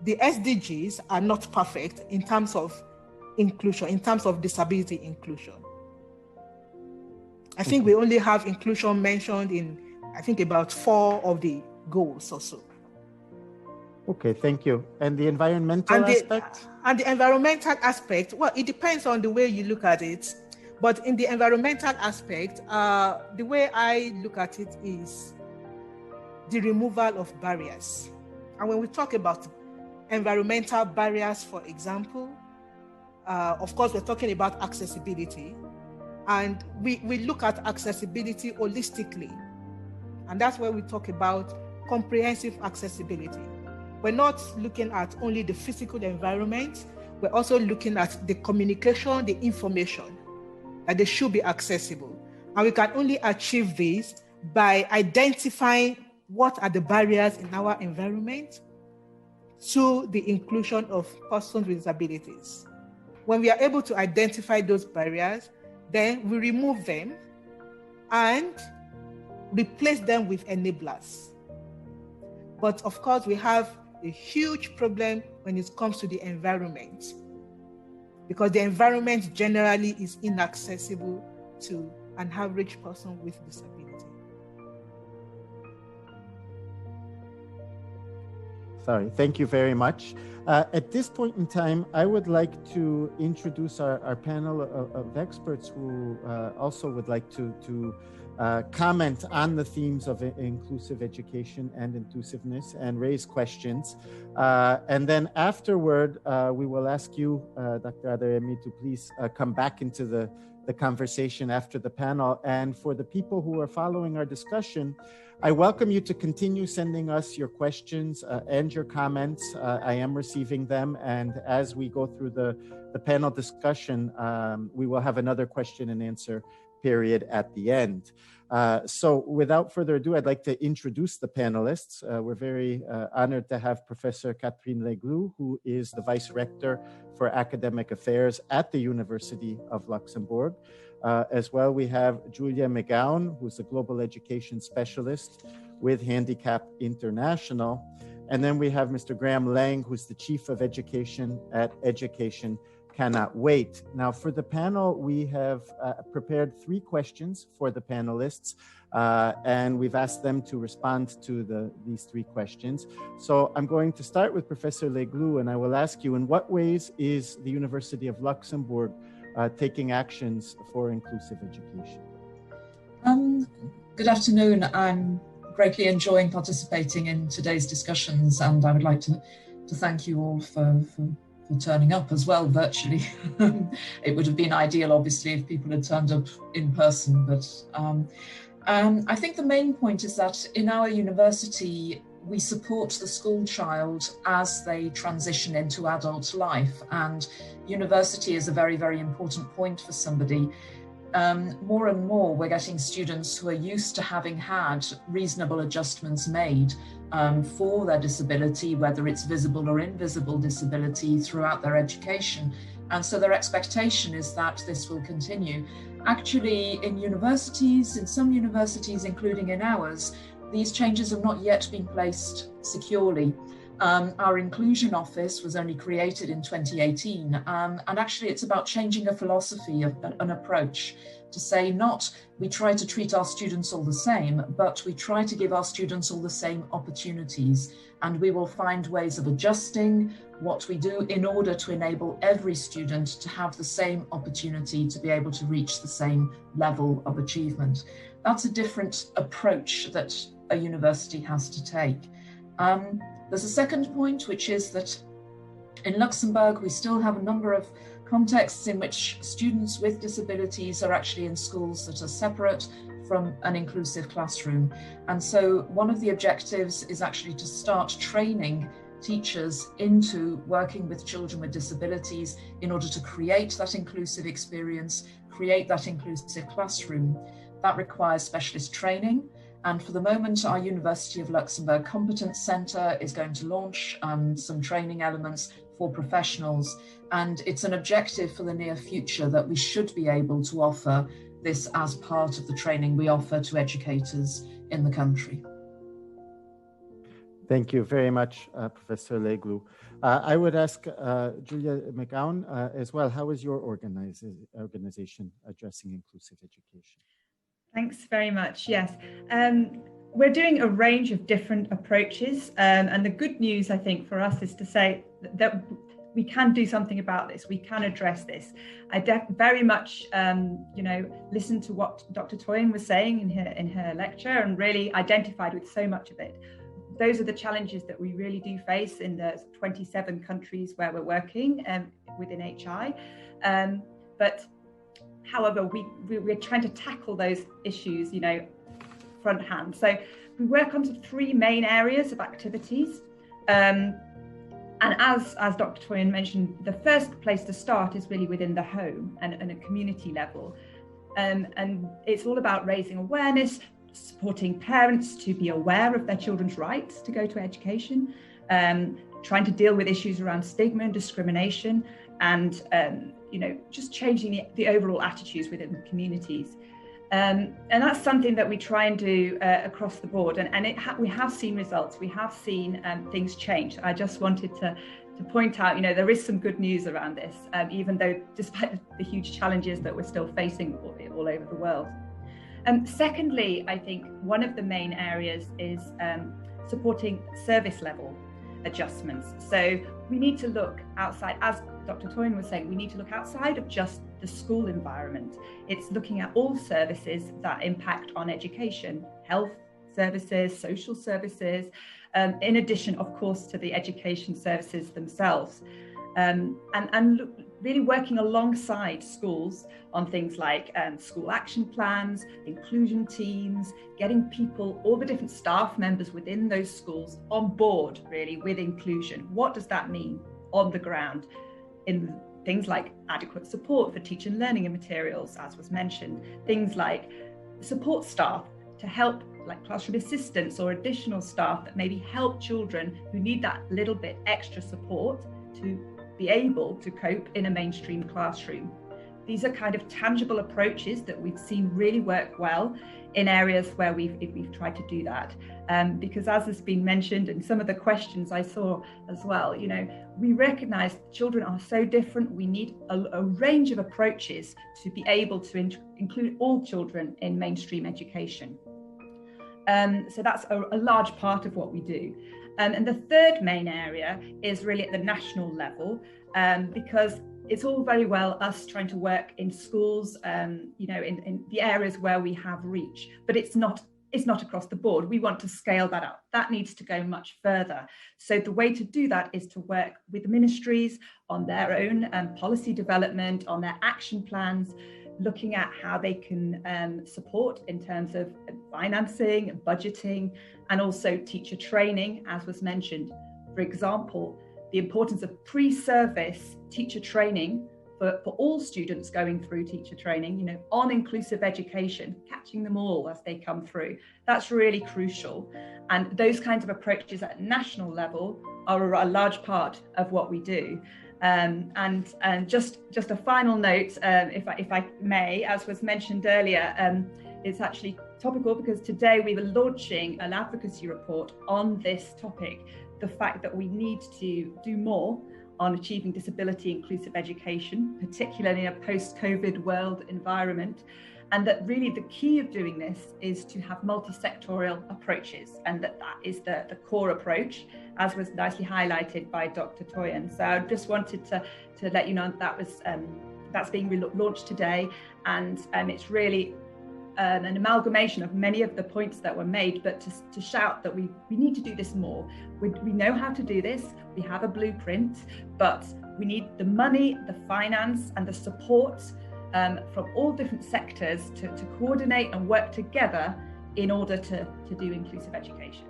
the SDGs are not perfect in terms of inclusion, in terms of disability inclusion. I think we only have inclusion mentioned in, I think, about 4 of the goals or so. Okay, thank you. And the environmental aspect? And the environmental aspect, well, it depends on the way you look at it. But in the environmental aspect, the way I look at it is the removal of barriers. And when we talk about environmental barriers, for example, of course, we're talking about accessibility. And we look at accessibility holistically. And that's where we talk about comprehensive accessibility. We're not looking at only the physical environment, we're also looking at the communication, the information, that they should be accessible. And we can only achieve this by identifying what are the barriers in our environment to the inclusion of persons with disabilities. When we are able to identify those barriers, then we remove them and replace them with enablers. But of course, we have a huge problem when it comes to the environment, because the environment generally is inaccessible to an average person with disability. Sorry, thank you very much. At this point in time, I would like to introduce our panel of experts who also would like to comment on the themes of inclusive education and inclusiveness and raise questions. And then afterward, we will ask you, Dr. Aderemi, to please come back into the conversation after the panel. And for the people who are following our discussion, I welcome you to continue sending us your questions and your comments. I am receiving them. And as we go through the panel discussion, we will have another question and answer period at the end. So without further ado, I'd like to introduce the panelists. We're very honored to have Professor Catherine Leglou, who is the Vice Rector for Academic Affairs at the University of Luxembourg. As well, we have Julia McGowan, who's a Global Education Specialist with Handicap International. And then we have Mr. Graham Lang, who's the Chief of Education at Education Cannot Wait. Now, for the panel, we have prepared 3 questions for the panelists, and we've asked them to respond to these 3 questions. So I'm going to start with Professor Leglou, and I will ask you, in what ways is the University of Luxembourg taking actions for inclusive education? Good afternoon. I'm greatly enjoying participating in today's discussions, and I would like to thank you all for turning up as well virtually. It would have been ideal, obviously, if people had turned up in person, but I think the main point is that in our university, we support the school child as they transition into adult life, and university is a very, very important point for somebody. More and more, we're getting students who are used to having had reasonable adjustments made for their disability, whether it's visible or invisible disability, throughout their education. And so their expectation is that this will continue. Actually, in universities, in some universities, including in ours, these changes have not yet been placed securely. Our inclusion office was only created in 2018, and actually it's about changing a philosophy, an approach, to say not we try to treat our students all the same, but we try to give our students all the same opportunities, and we will find ways of adjusting what we do in order to enable every student to have the same opportunity to be able to reach the same level of achievement. That's a different approach that a university has to take. There's a second point, which is that in Luxembourg, we still have a number of contexts in which students with disabilities are actually in schools that are separate from an inclusive classroom. And so one of the objectives is actually to start training teachers into working with children with disabilities in order to create that inclusive experience, create that inclusive classroom. That requires specialist training. And for the moment, our University of Luxembourg Competence Centre is going to launch some training elements for professionals. And it's an objective for the near future that we should be able to offer this as part of the training we offer to educators in the country. Thank you very much, Professor Leglu. I would ask Julia McGowan as well, how is your organization addressing inclusive education? Thanks very much. Yes, we're doing a range of different approaches, and the good news, I think, for us is to say that we can do something about this. We can address this. I very much, listened to what Dr. Toyin was saying in her lecture, and really identified with so much of it. Those are the challenges that we really do face in the 27 countries where we're working within HI. But however, we're trying to tackle those issues, front hand. So we work on three main areas of activities. And as Dr. Toyin mentioned, the first place to start is really within the home and a community level. And it's all about raising awareness, supporting parents to be aware of their children's rights to go to education, trying to deal with issues around stigma and discrimination, and just changing the overall attitudes within the communities. And that's something that we try and do across the board. And we have seen results. We have seen things change. I just wanted to point out, there is some good news around this, even though despite the huge challenges that we're still facing all over the world. Secondly, I think one of the main areas is supporting service level adjustments. So we need to look outside, as Dr. Toyin was saying, we need to look outside of just the school environment. It's looking at all services that impact on education, health services, social services, in addition, of course, to the education services themselves. And really working alongside schools on things like school action plans, inclusion teams, getting people, all the different staff members within those schools on board really with inclusion. What does that mean on the ground in things like adequate support for teaching and learning and materials, as was mentioned, things like support staff to help, like classroom assistants or additional staff that maybe help children who need that little bit extra support to be able to cope in a mainstream classroom. These are kind of tangible approaches that we've seen really work well in areas where we've tried to do that. Because as has been mentioned in some of the questions I saw as well, we recognize children are so different. We need a range of approaches to be able to include all children in mainstream education. So that's a large part of what we do. And the third main area is really at the national level, because it's all very well us trying to work in schools, in the areas where we have reach, but it's not across the board. We want to scale that up. That needs to go much further. So the way to do that is to work with ministries on their own policy development, on their action plans, looking at how they can support in terms of financing, budgeting, and also teacher training, as was mentioned. For example, the importance of pre-service teacher training for all students going through teacher training, on inclusive education, catching them all as they come through. That's really crucial. And those kinds of approaches at national level are a large part of what we do. And just a final note, if I may, as was mentioned earlier, it's actually topical because today we were launching an advocacy report on this topic, the fact that we need to do more on achieving disability inclusive education, particularly in a post-COVID world environment, and that really the key of doing this is to have multi-sectorial approaches, and that is the core approach, as was nicely highlighted by Dr. Toyin. So I just wanted to let you know that was that's being launched today, and it's really an amalgamation of many of the points that were made, but to shout that we need to do this more. We know how to do this, we have a blueprint, but we need the money, the finance and the support from all different sectors to coordinate and work together in order to do inclusive education.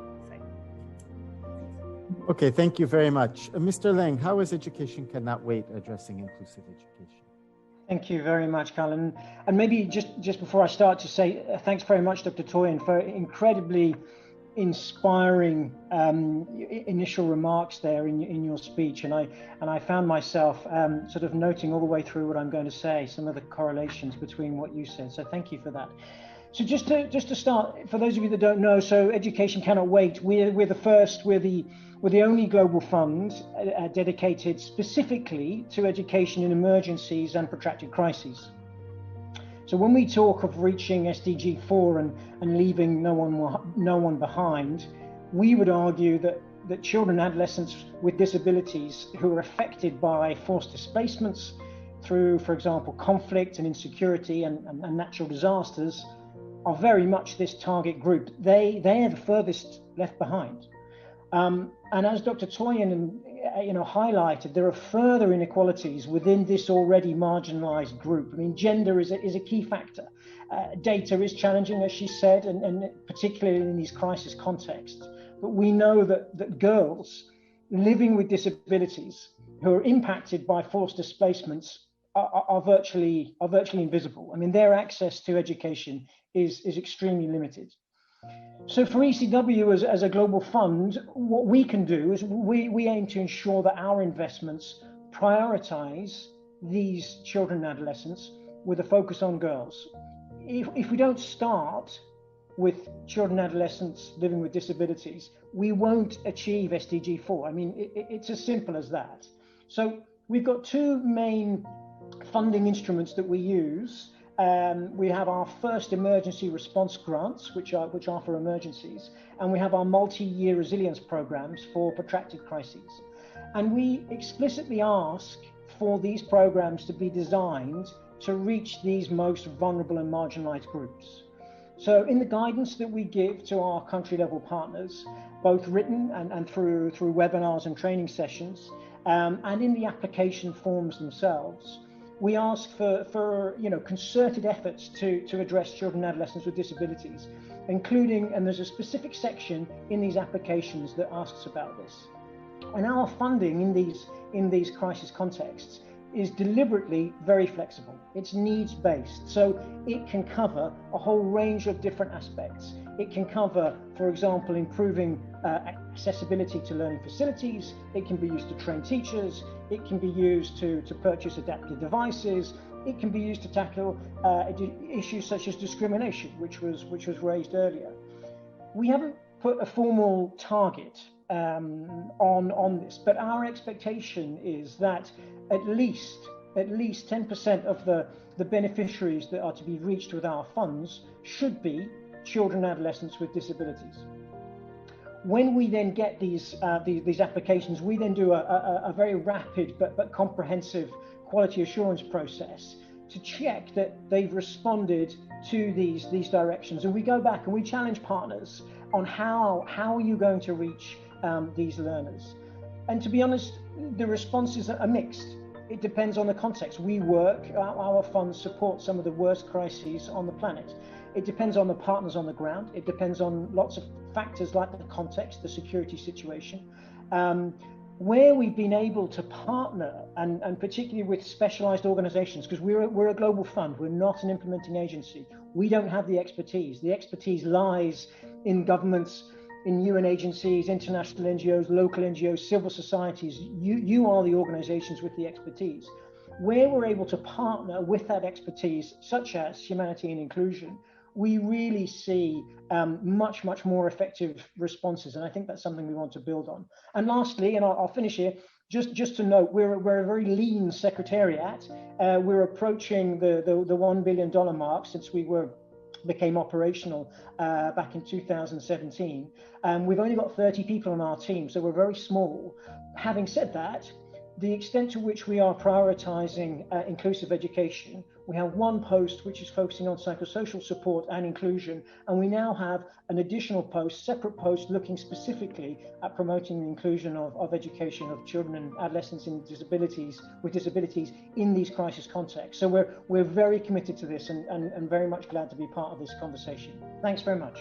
Okay, thank you very much. Mr. Leng, how is Education Cannot Wait addressing inclusive education? Thank you very much, Colin. And maybe just before I start to say thanks very much, Dr. Toyin, for incredibly inspiring initial remarks there in your speech. And I found myself sort of noting all the way through what I'm going to say, some of the correlations between what you said. So thank you for that. So just to start, for those of you that don't know, so Education Cannot Wait, we're the only global fund dedicated specifically to education in emergencies and protracted crises. So when we talk of reaching SDG 4 and leaving no one behind, we would argue that children and adolescents with disabilities who are affected by forced displacements through, for example, conflict and insecurity and natural disasters are very much this target group. They are the furthest left behind. And as Dr. Toyin highlighted, there are further inequalities within this already marginalized group. I mean, gender is a key factor. Data is challenging, as she said, and particularly in these crisis contexts. But we know that girls living with disabilities who are impacted by forced displacements are virtually invisible. I mean, their access to education is extremely limited. So for ECW as a global fund, what we can do is we aim to ensure that our investments prioritize these children and adolescents with a focus on girls. If we don't start with children and adolescents living with disabilities, we won't achieve SDG 4. I mean, it's as simple as that. So we've got two main funding instruments that we use. We have our first emergency response grants, which are for emergencies, and we have our multi-year resilience programs for protracted crises. And we explicitly ask for these programs to be designed to reach these most vulnerable and marginalized groups. So in the guidance that we give to our country level partners, both written and through webinars and training sessions, and in the application forms themselves, we ask for concerted efforts to address children and adolescents with disabilities, including, and there's a specific section in these applications that asks about this. And our funding in these crisis contexts is deliberately very flexible. It's needs-based, so it can cover a whole range of different aspects. It can cover, for example, improving accessibility to learning facilities. It can be used to train teachers. It can be used to purchase adaptive devices. It can be used to tackle issues such as discrimination, which was raised earlier. We haven't put a formal target on this, but our expectation is that at least 10% of the beneficiaries that are to be reached with our funds should be children and adolescents with disabilities. When we then get these applications, we then do a very rapid but comprehensive quality assurance process to check that they've responded to these directions. And we go back and we challenge partners on how are you going to reach these learners. And to be honest, the responses are mixed. It depends on the context. Our funds support some of the worst crises on the planet. It depends on the partners on the ground. It depends on lots of factors like the context, the security situation. Where we've been able to partner, and particularly with specialized organizations, because we're a global fund, we're not an implementing agency. We don't have the expertise. The expertise lies in governments, in UN agencies, international NGOs, local NGOs, civil societies. You are the organizations with the expertise. Where we're able to partner with that expertise, such as humanity and inclusion, we really see much more effective responses. And I think that's something we want to build on. And lastly, and I'll finish here, just to note, we're a very lean secretariat. We're approaching the $1 billion mark since we became operational back in 2017. We've only got 30 people on our team, so we're very small. Having said that, the extent to which we are prioritizing inclusive education, we have one post which is focusing on psychosocial support and inclusion, and we now have an additional post, separate post, looking specifically at promoting the inclusion of education of children and adolescents with disabilities in these crisis contexts. So we're very committed to this and very much glad to be part of this conversation. Thanks very much.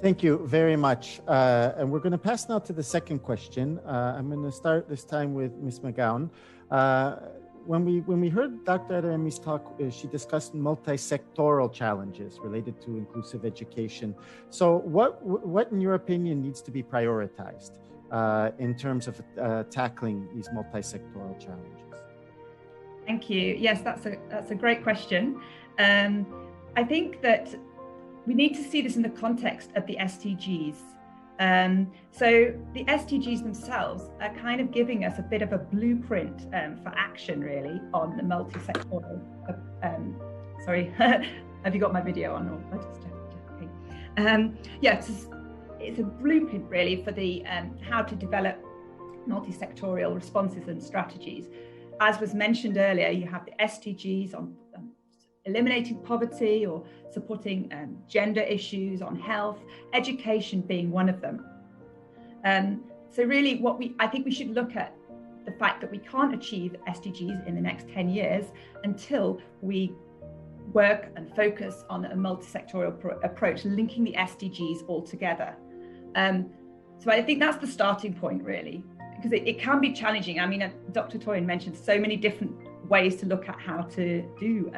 Thank you very much. And we're going to pass now to the second question. I'm going to start this time with Ms. McGowan. When we heard Dr. Aderemi's talk, she discussed multi-sectoral challenges related to inclusive education. So what in your opinion needs to be prioritized in terms of tackling these multi-sectoral challenges? Thank you. Yes, that's a great question. I think that we need to see this in the context of the SDGs. So the SDGs themselves are kind of giving us a bit of a blueprint for action, really, on the multi-sectoral. Sorry, have you got my video on? Or just checking. Yeah, it's a blueprint really for the how to develop multi-sectoral responses and strategies. As was mentioned earlier, you have the SDGs on eliminating poverty or supporting gender issues, on health, education being one of them. So really I think we should look at the fact that we can't achieve SDGs in the next 10 years until we work and focus on a multi-sectoral approach, linking the SDGs all together. So I think that's the starting point really, because it can be challenging. I mean, Dr. Toyin mentioned so many different ways to look at how to do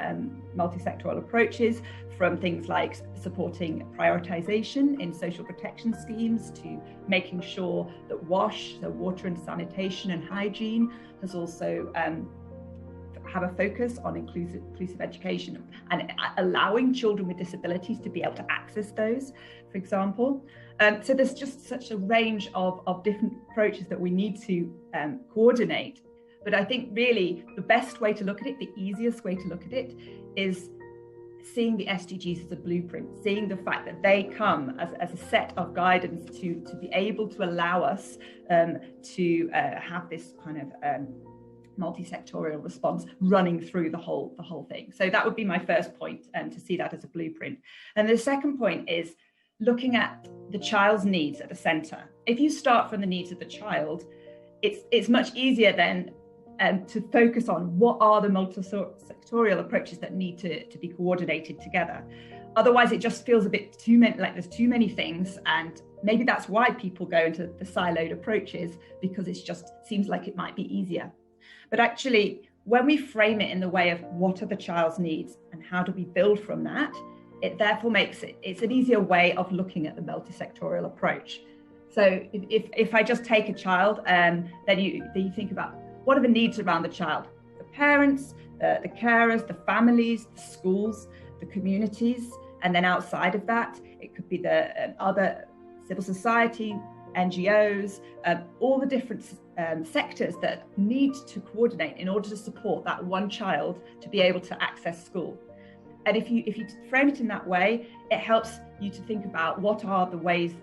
multi-sectoral approaches, from things like supporting prioritization in social protection schemes to making sure that WASH, so water and sanitation and hygiene, has also have a focus on inclusive education and allowing children with disabilities to be able to access those, for example. So there's just such a range of different approaches that we need to coordinate. But I think really the best way to look at it, the easiest way to look at it, is seeing the SDGs as a blueprint, seeing the fact that they come as a set of guidance to be able to allow us to have this kind of multi-sectoral response running through the whole thing. So that would be my first point, to see that as a blueprint. And the second point is looking at the child's needs at the centre. If you start from the needs of the child, it's much easier then to focus on what are the multi-sectoral approaches that need to be coordinated together. Otherwise, it just feels a bit too many, like there's too many things, and maybe that's why people go into the siloed approaches, because it just seems like it might be easier. But actually, when we frame it in the way of what are the child's needs and how do we build from that, it therefore makes it's an easier way of looking at the multi-sectoral approach. So if I just take a child, then you think about what are the needs around the child? The parents, the carers, the families, the schools, the communities, and then outside of that, it could be the other civil society, NGOs, all the different sectors that need to coordinate in order to support that one child to be able to access school. And if you frame it in that way, it helps you to think about what are the ways,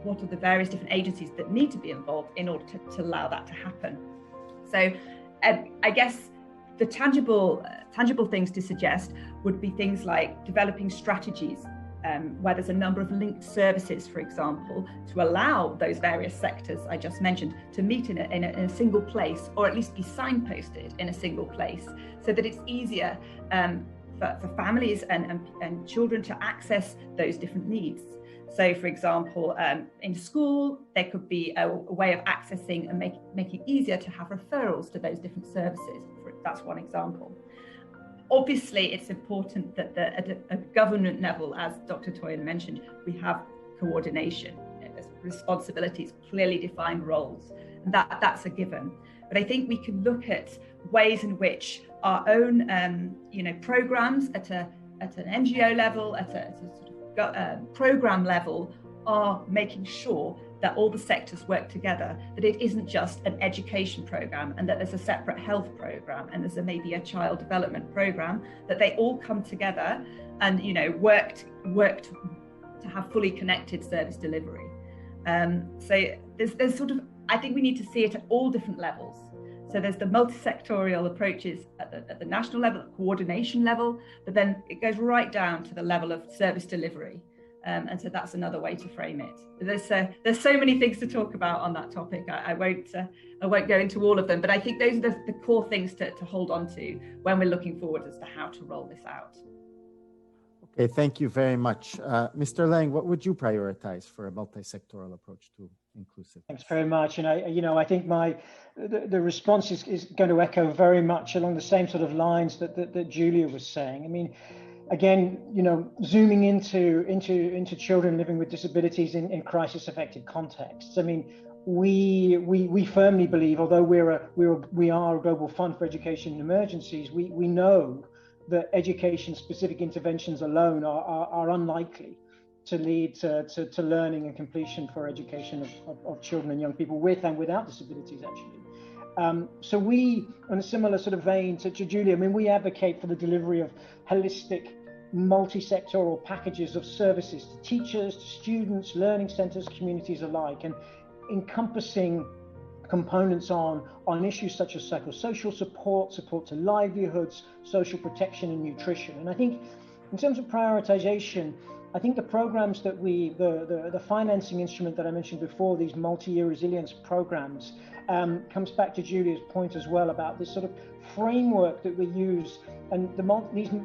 what are the various different agencies that need to be involved in order to allow that to happen. So I guess the tangible things to suggest would be things like developing strategies where there's a number of linked services, for example, to allow those various sectors I just mentioned to meet in a single place, or at least be signposted in a single place, so that it's easier for families and children to access those different needs. So, for example, in school, there could be a way of accessing and making it easier to have referrals to those different services. That's one example. Obviously, it's important that at a government level, as Dr. Toyin mentioned, we have coordination, responsibilities, clearly defined roles, and that's a given. But I think we can look at ways in which our own, programs at a at an NGO level, at a sort of program level, are making sure that all the sectors work together, that it isn't just an education program and that there's a separate health program and there's maybe a child development program, that they all come together and, you know, work to have fully connected service delivery. So there's sort of, I think we need to see it at all different levels. So there's the multi-sectorial approaches at the national level, at coordination level, but then it goes right down to the level of service delivery. And so that's another way to frame it. There's so many things to talk about on that topic. I won't go into all of them, but I think those are the core things to hold on to when we're looking forward as to how to roll this out. Okay, thank you very much. Mr. Lang, what would you prioritize for a multi-sectoral approach to inclusive? Thanks very much. And I think the response is going to echo very much along the same sort of lines that Julia was saying. I mean, again, zooming into children living with disabilities in crisis-affected contexts. I mean, we firmly believe, although we are a global fund for education in emergencies, we know that education-specific interventions alone are unlikely to lead to learning and completion for education of children and young people with and without disabilities, actually. So we, in a similar sort of vein to Julia, I mean, we advocate for the delivery of holistic, multi-sectoral packages of services to teachers, to students, learning centers, communities alike, and encompassing components on issues such as psychosocial support to livelihoods, social protection and nutrition. And I think in terms of prioritization, I think the programs that the financing instrument that I mentioned before, these multi-year resilience programs, comes back to Julia's point as well about this sort of framework that we use. And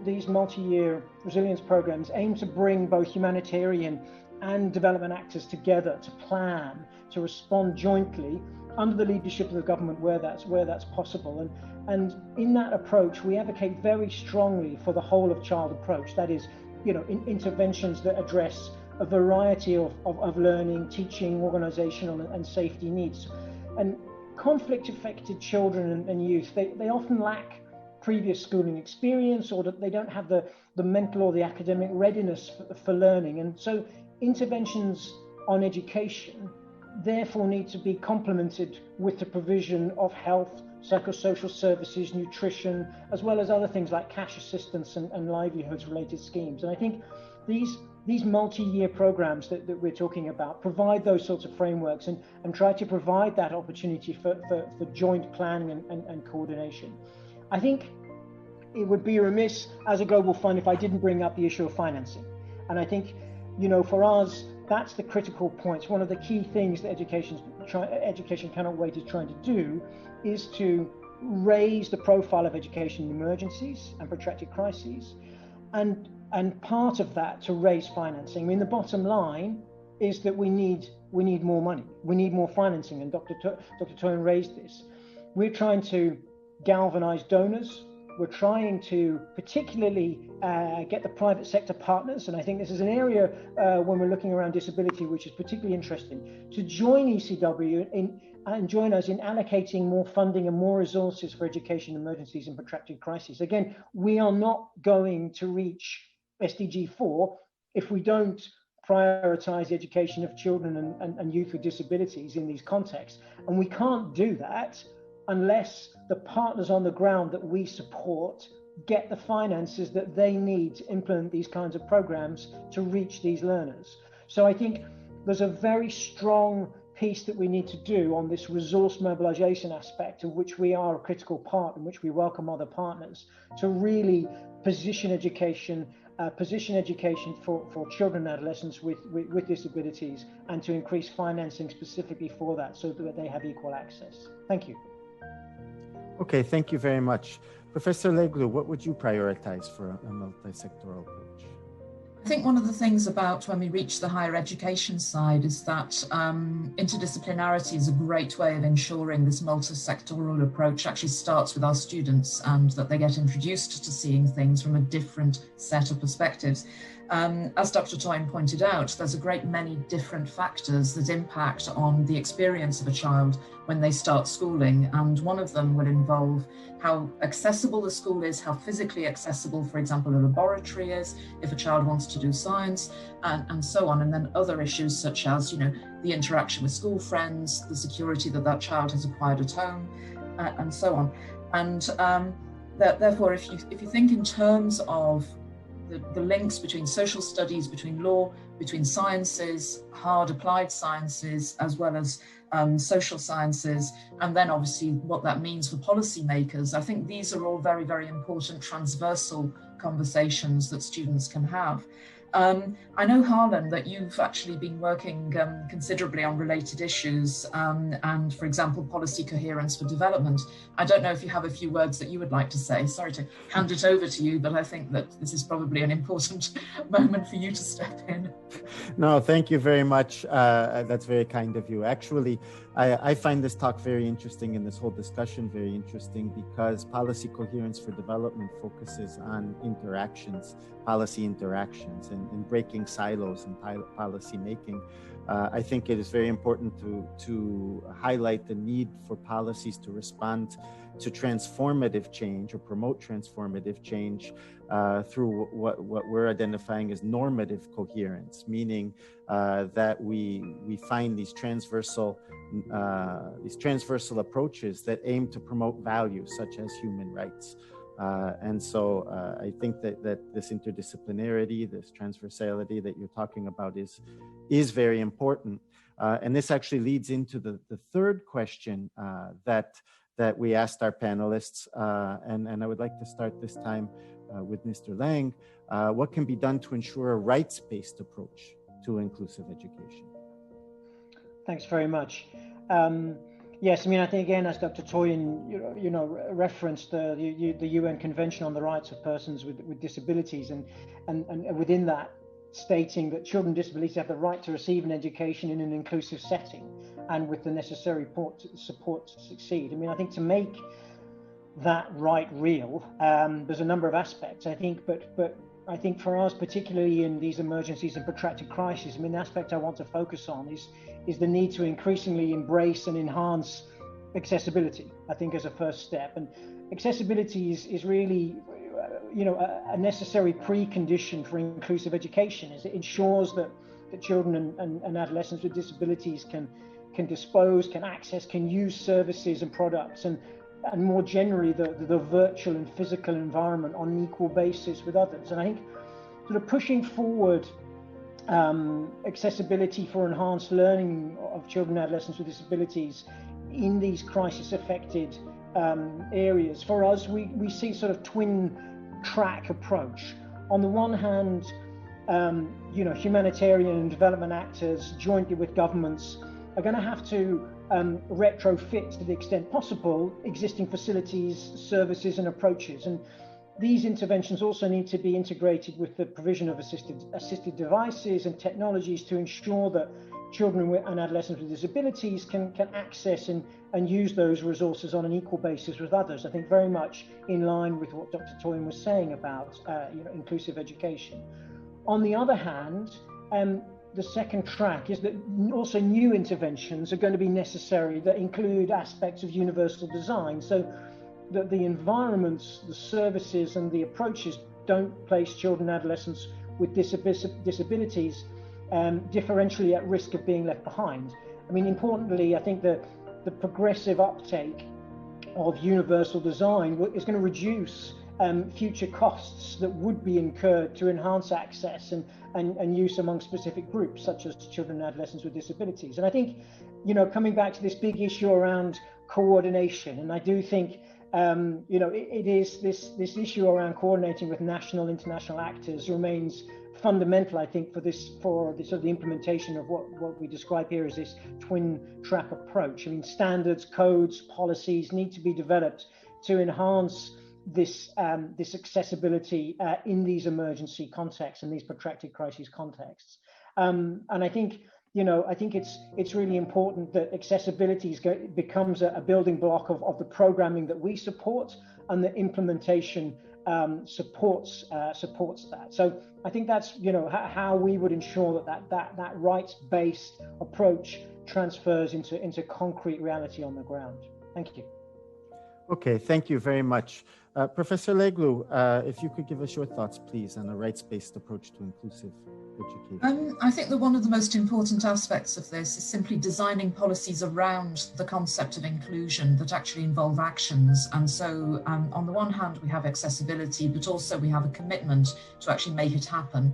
these multi-year resilience programs aim to bring both humanitarian and development actors together to plan, to respond jointly under the leadership of the government where that's possible. And in that approach, we advocate very strongly for the whole of child approach. That is, interventions that address a variety of learning, teaching, organizational and safety needs. And conflict-affected children and youth, they often lack previous schooling experience, or that they don't have the mental or the academic readiness for learning. And so interventions on education therefore need to be complemented with the provision of health, psychosocial services, nutrition, as well as other things like cash assistance and livelihoods related schemes. And I think these multi-year programs that we're talking about provide those sorts of frameworks and try to provide that opportunity for joint planning and coordination. I think it would be remiss as a global fund if I didn't bring up the issue of financing. And I think, for us, that's the critical point. One of the key things that Education Cannot Wait is trying to do is to raise the profile of education in emergencies and protracted crises, and part of that to raise financing. I mean, the bottom line is that we need more money, we need more financing, and Dr. Toyin raised this. We're trying to galvanize donors. We're trying to particularly get the private sector partners, and I think this is an area when we're looking around disability which is particularly interesting, to join ECW and join us in allocating more funding and more resources for education emergencies and protracted crises. Again, we are not going to reach SDG 4 if we don't prioritize the education of children and youth with disabilities in these contexts. And we can't do that unless the partners on the ground that we support get the finances that they need to implement these kinds of programs to reach these learners. So I think there's a very strong piece that we need to do on this resource mobilization aspect, of which we are a critical part, in which we welcome other partners, to really position education for children and adolescents with disabilities, and to increase financing specifically for that so that they have equal access. Thank you. Okay, thank you very much. Professor Leglu, what would you prioritize for a multi-sectoral approach? I think one of the things about when we reach the higher education side is that interdisciplinarity is a great way of ensuring this multi-sectoral approach actually starts with our students, and that they get introduced to seeing things from a different set of perspectives. As Dr. Toyin pointed out, there's a great many different factors that impact on the experience of a child when they start schooling. And one of them will involve how accessible the school is, how physically accessible, for example, a laboratory is, if a child wants to do science, and so on. And then other issues such as, the interaction with school friends, the security that child has acquired at home, and so on. And therefore, if you think in terms of the links between social studies, between law, between sciences, hard applied sciences, as well as social sciences, and then obviously what that means for policymakers, I think these are all very, very important transversal conversations that students can have. I know, Harlan, that you've actually been working considerably on related issues and, for example, policy coherence for development. I don't know if you have a few words that you would like to say. Sorry to hand it over to you, but I think that this is probably an important moment for you to step in. No, thank you very much. That's very kind of you. Actually, I find this talk very interesting and this whole discussion very interesting because policy coherence for development focuses on interactions, policy interactions, and breaking silos in policy making. I think it is very important to highlight the need for policies to respond to transformative change or promote transformative change through what we're identifying as normative coherence, meaning that we find these transversal approaches that aim to promote values such as human rights. And so I think that this interdisciplinarity, this transversality that you're talking about is very important. And this actually leads into the third question that we asked our panelists. And I would like to start this time with Mr. Lang. What can be done to ensure a rights-based approach to inclusive education? Thanks very much. Yes, I mean, I think again, as Dr. Toyin, referenced the UN Convention on the Rights of Persons with Disabilities, and within that, stating that children with disabilities have the right to receive an education in an inclusive setting and with the necessary support to succeed. I mean, I think to make that right real, there's a number of aspects, I think, but I think for us, particularly in these emergencies and protracted crises, I mean, the aspect I want to focus on is the need to increasingly embrace and enhance accessibility, I think, as a first step. And accessibility is really, a necessary precondition for inclusive education. Is it ensures that children and adolescents with disabilities can dispose, can access, can use services and products, and more generally the virtual and physical environment on an equal basis with others. And I think sort of pushing forward accessibility for enhanced learning of children and adolescents with disabilities in these crisis affected areas, for us, we see sort of twin track approach. On the one hand, humanitarian and development actors jointly with governments are going to have to retrofit to the extent possible existing facilities, services and approaches. And these interventions also need to be integrated with the provision of assisted devices and technologies to ensure that children and adolescents with disabilities can access and use those resources on an equal basis with others. I think very much in line with what Dr. Toyin was saying about inclusive education. On the other hand, the second track is that also new interventions are going to be necessary that include aspects of universal design, so that the environments, the services and the approaches don't place children and adolescents with disabilities differentially at risk of being left behind. I mean, importantly, I think that the progressive uptake of universal design is going to reduce future costs that would be incurred to enhance access and use among specific groups, such as children and adolescents with disabilities. And I think, coming back to this big issue around coordination, and I do think, it is this issue around coordinating with national, international actors remains fundamental, I think, for the sort of the implementation of what we describe here as this twin track approach. I mean, standards, codes, policies need to be developed to enhance this accessibility in these emergency contexts and these protracted crisis contexts. And I think, I think it's really important that accessibility becomes a building block of the programming that we support, and the implementation supports that. So I think that's how we would ensure that rights-based approach transfers into concrete reality on the ground. Thank you. Okay, thank you very much. Professor Leglu, if you could give us your thoughts, please, on a rights-based approach to inclusive education. I think that one of the most important aspects of this is simply designing policies around the concept of inclusion that actually involve actions. And so on the one hand, we have accessibility, but also we have a commitment to actually make it happen.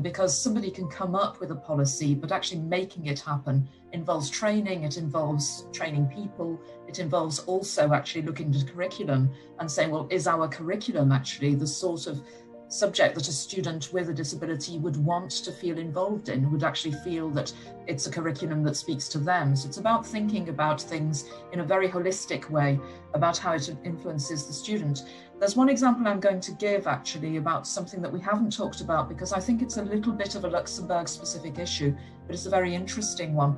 Because somebody can come up with a policy, but actually making it happen involves training, it involves training people, it involves also actually looking at curriculum and saying, well, is our curriculum actually the sort of subject that a student with a disability would want to feel involved in, would actually feel that it's a curriculum that speaks to them. So it's about thinking about things in a very holistic way about how it influences the student. There's one example I'm going to give actually about something that we haven't talked about, because I think it's a little bit of a Luxembourg specific issue, but it's a very interesting one.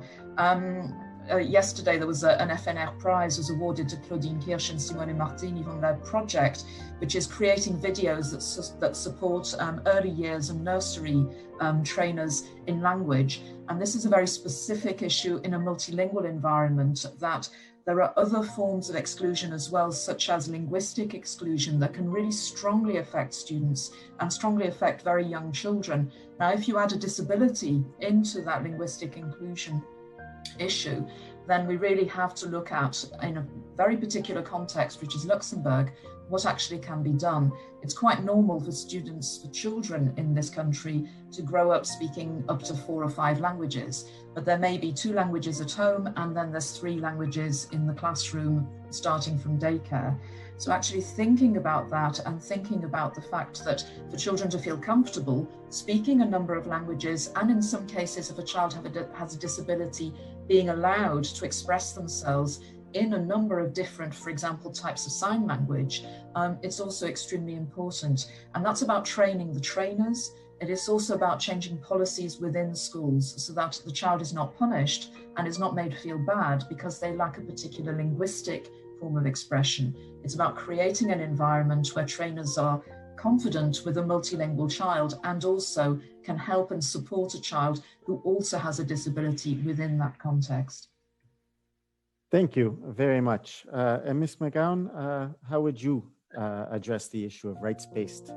Yesterday there was an FNR prize was awarded to Claudine Kirsch and Simone Martini on their project, which is creating videos that support early years and nursery trainers in language. And this is a very specific issue in a multilingual environment, that there are other forms of exclusion as well, such as linguistic exclusion, that can really strongly affect students and strongly affect very young children. Now, if you add a disability into that linguistic inclusion issue, then we really have to look at, in a very particular context, which is Luxembourg, what actually can be done. It's quite normal for students, for children in this country, to grow up speaking up to 4 or 5 languages, but there may be 2 languages at home and then there's 3 languages in the classroom starting from daycare. So actually thinking about that and thinking about the fact that for children to feel comfortable speaking a number of languages, and in some cases if a child has a disability, being allowed to express themselves in a number of different, for example, types of sign language, it's also extremely important. And that's about training the trainers. It is also about changing policies within schools so that the child is not punished and is not made to feel bad because they lack a particular linguistic form of expression. It's about creating an environment where trainers are confident with a multilingual child and also can help and support a child who also has a disability within that context. Thank you very much. And Ms. McGowan, how would you address the issue of rights-based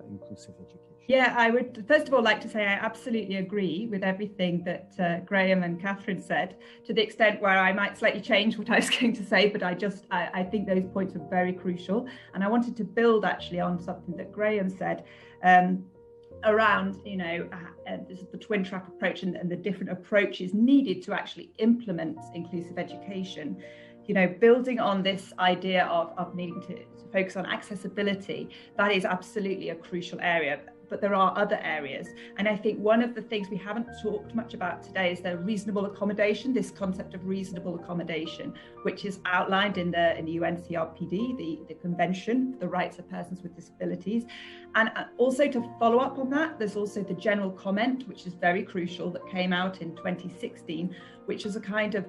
inclusive education? Yeah, I would first of all like to say I absolutely agree with everything that Graham and Catherine said, to the extent where I might slightly change what I was going to say, but I think those points are very crucial. And I wanted to build actually on something that Graham said around, the twin track approach and the different approaches needed to actually implement inclusive education. Building on this idea of needing to focus on accessibility, that is absolutely a crucial area. But there are other areas. And I think one of the things we haven't talked much about today is the reasonable accommodation, this concept of reasonable accommodation, which is outlined in the UNCRPD, the Convention for the Rights of Persons with Disabilities. And also to follow up on that, there's also the general comment, which is very crucial, that came out in 2016, which is a kind of,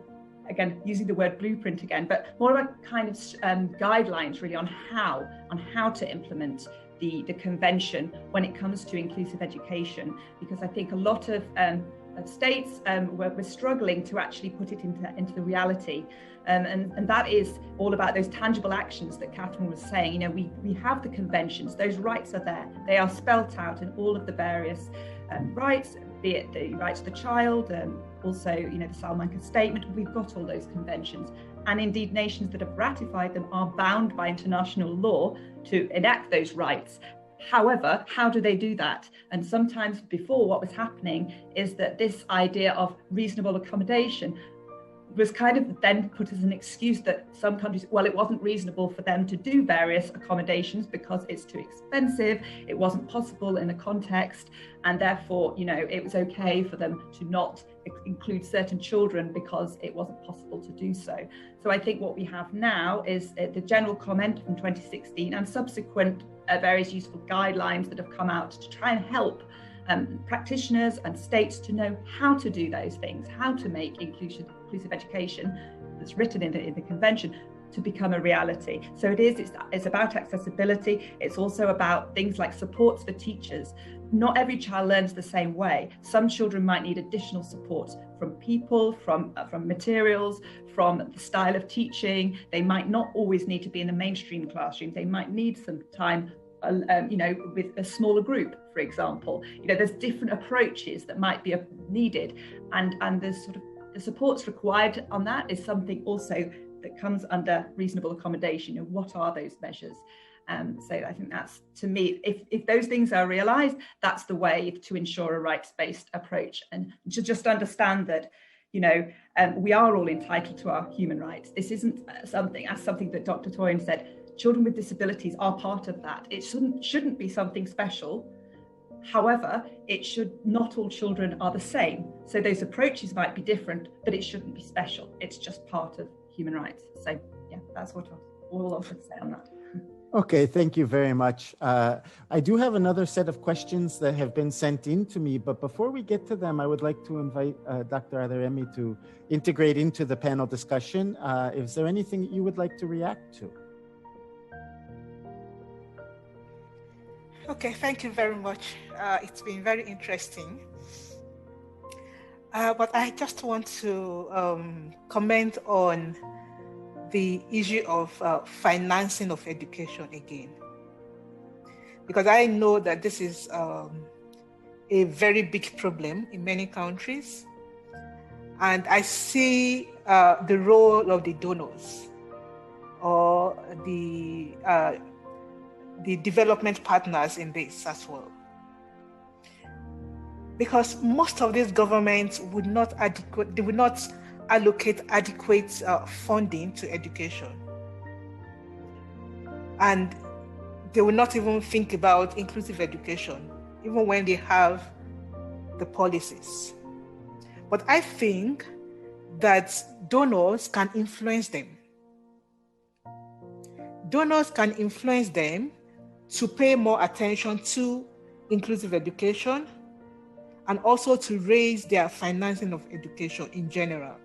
again, using the word blueprint again, but more of a kind of guidelines really on how to implement the convention when it comes to inclusive education, because I think a lot of states we're struggling to actually put it into the reality, and that is all about those tangible actions that Catherine was saying. We have the conventions, those rights are there, they are spelt out in all of the various rights, be it the rights of the child, also the Salamanca Statement. We've got all those conventions, and indeed nations that have ratified them are bound by international law to enact those rights. However, how do they do that? And sometimes before, what was happening is that this idea of reasonable accommodation was kind of then put as an excuse that some countries, well, it wasn't reasonable for them to do various accommodations because it's too expensive, it wasn't possible in a context, and therefore, it was okay for them to not include certain children because it wasn't possible to do so. So I think what we have now is the general comment from 2016 and subsequent various useful guidelines that have come out to try and help practitioners and states to know how to do those things, how to make inclusive education that's written in the convention to become a reality. So it's about accessibility. It's also about things like supports for teachers. Not every child learns the same way. Some children might need additional support from people, from materials, from the style of teaching. They might not always need to be in a mainstream classroom. They might need some time with a smaller group, for example. There's different approaches that might be needed, and there's sort of the supports required on that is something also that comes under reasonable accommodation. What are those measures? So I think that's, to me, if those things are realised, that's the way to ensure a rights-based approach, and to just understand that we are all entitled to our human rights. This isn't something that Dr. Toyin said. Children with disabilities are part of that. It shouldn't be something special. However, not all children are the same. So those approaches might be different, but it shouldn't be special. It's just part of human rights. So yeah, that's all I would say on that. Okay, thank you very much. I do have another set of questions that have been sent in to me, but before we get to them, I would like to invite Dr. Aderemi to integrate into the panel discussion. Is there anything you would like to react to? Okay, thank you very much. It's been very interesting. But I just want to comment on the issue of financing of education again, because I know that this is a very big problem in many countries, and I see the role of the donors or the development partners in this as well, because most of these governments would not allocate adequate funding to education, and they will not even think about inclusive education, even when they have the policies. But I think that donors can influence them. Donors can influence them to pay more attention to inclusive education and also to raise their financing of education in general.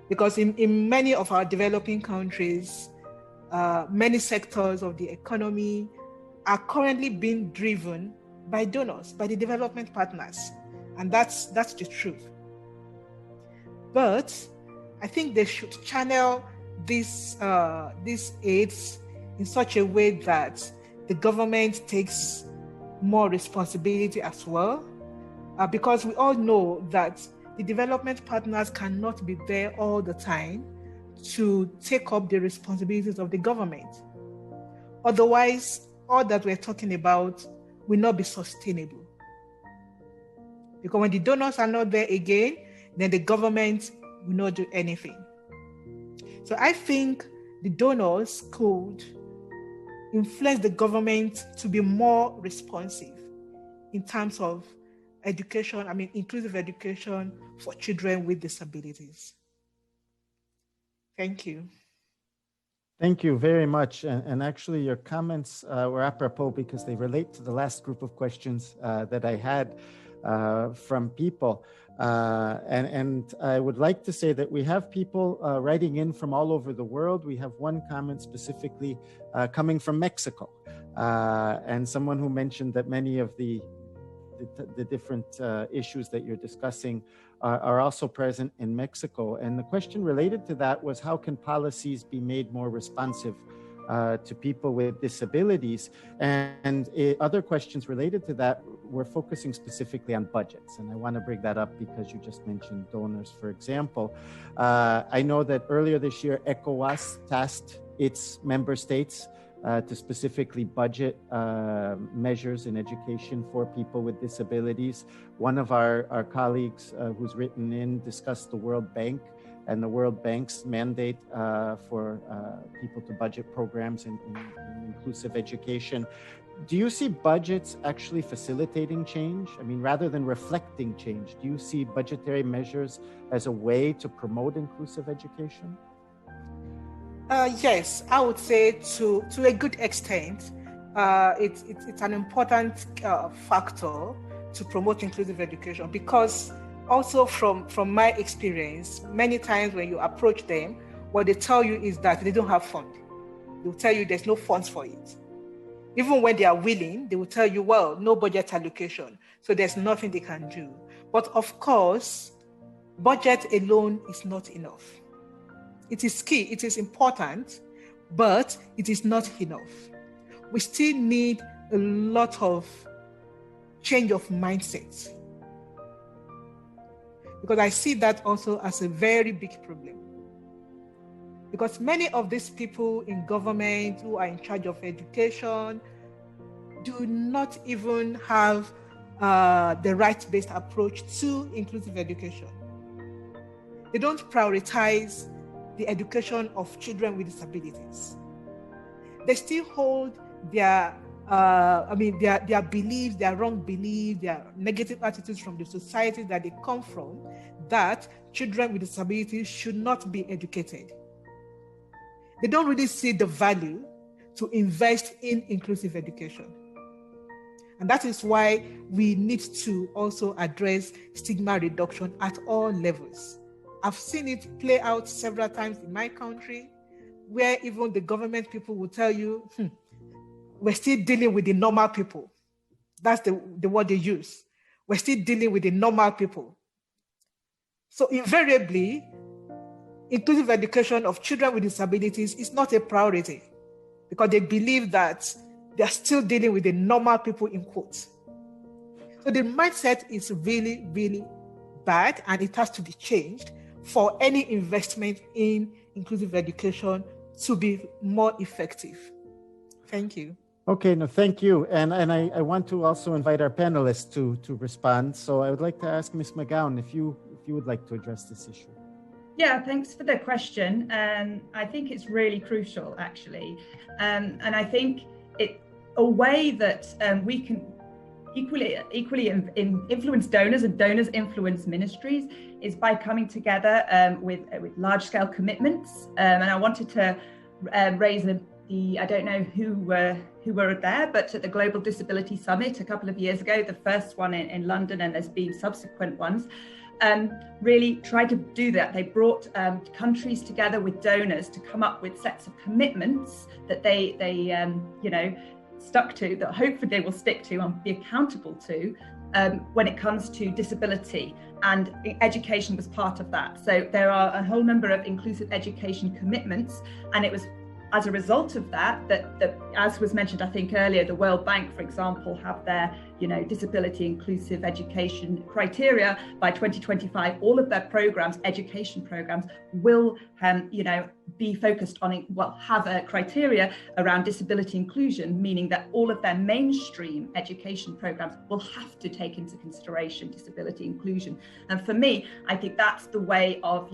Because in many of our developing countries, many sectors of the economy are currently being driven by donors, by the development partners. And that's the truth. But I think they should channel these aids in such a way that the government takes more responsibility as well, because we all know that the development partners cannot be there all the time to take up the responsibilities of the government. Otherwise, all that we're talking about will not be sustainable. Because when the donors are not there again, then the government will not do anything. So I think the donors could influence the government to be more responsive in terms of education, inclusive education for children with disabilities. Thank you. Thank you very much. And actually your comments were apropos because they relate to the last group of questions that I had from people. And I would like to say that we have people writing in from all over the world. We have one comment specifically coming from Mexico, and someone who mentioned that many of the different issues that you're discussing are also present in Mexico. And the question related to that was, how can policies be made more responsive to people with disabilities? And other questions related to that were focusing specifically on budgets. And I want to bring that up because you just mentioned donors, for example. I know that earlier this year, ECOWAS tasked its member states to specifically budget measures in education for people with disabilities. One of our colleagues who's written in discussed the World Bank and the World Bank's mandate for people to budget programs in inclusive education. Do you see budgets actually facilitating change? Rather than reflecting change, do you see budgetary measures as a way to promote inclusive education? Yes, I would say to a good extent, it's an important factor to promote inclusive education, because also from my experience, many times when you approach them, what they tell you is that they don't have funds. They'll tell you there's no funds for it. Even when they are willing, they will tell you, well, no budget allocation, so there's nothing they can do. But of course, budget alone is not enough. It is key, it is important, but it is not enough. We still need a lot of change of mindset, because I see that also as a very big problem. Because many of these people in government who are in charge of education do not even have the right-based approach to inclusive education. They don't prioritize the education of children with disabilities. They still hold their beliefs, their wrong beliefs, their negative attitudes from the society that they come from, that children with disabilities should not be educated. They don't really see the value to invest in inclusive education. And that is why we need to also address stigma reduction at all levels. I've seen it play out several times in my country, where even the government people will tell you, we're still dealing with the normal people. That's the word they use. We're still dealing with the normal people. So invariably, inclusive education of children with disabilities is not a priority, because they believe that they are still dealing with the normal people, in quotes. So the mindset is really, really bad, and it has to be changed for any investment in inclusive education to be more effective. Thank you. Okay, no, thank you. And I want to also invite our panelists to respond. So I would like to ask Ms. McGowan if you would like to address this issue. Yeah, thanks for the question. I think it's really crucial, actually. And I think a way that we can equally influence donors and donors influence ministries is by coming together with large-scale commitments. And I wanted to raise I don't know who were there, but at the Global Disability Summit a couple of years ago, the first one in London, and there's been subsequent ones, really tried to do that. They brought countries together with donors to come up with sets of commitments that they stuck to, that hopefully they will stick to and be accountable to when it comes to disability, and education was part of that. So there are a whole number of inclusive education commitments, and it was as a result of that, as was mentioned, I think earlier, the World Bank, for example, have their, disability inclusive education criteria. By 2025, all of their programs, education programs, will, be focused on, have a criteria around disability inclusion, meaning that all of their mainstream education programs will have to take into consideration disability inclusion. And for me, I think that's the way of,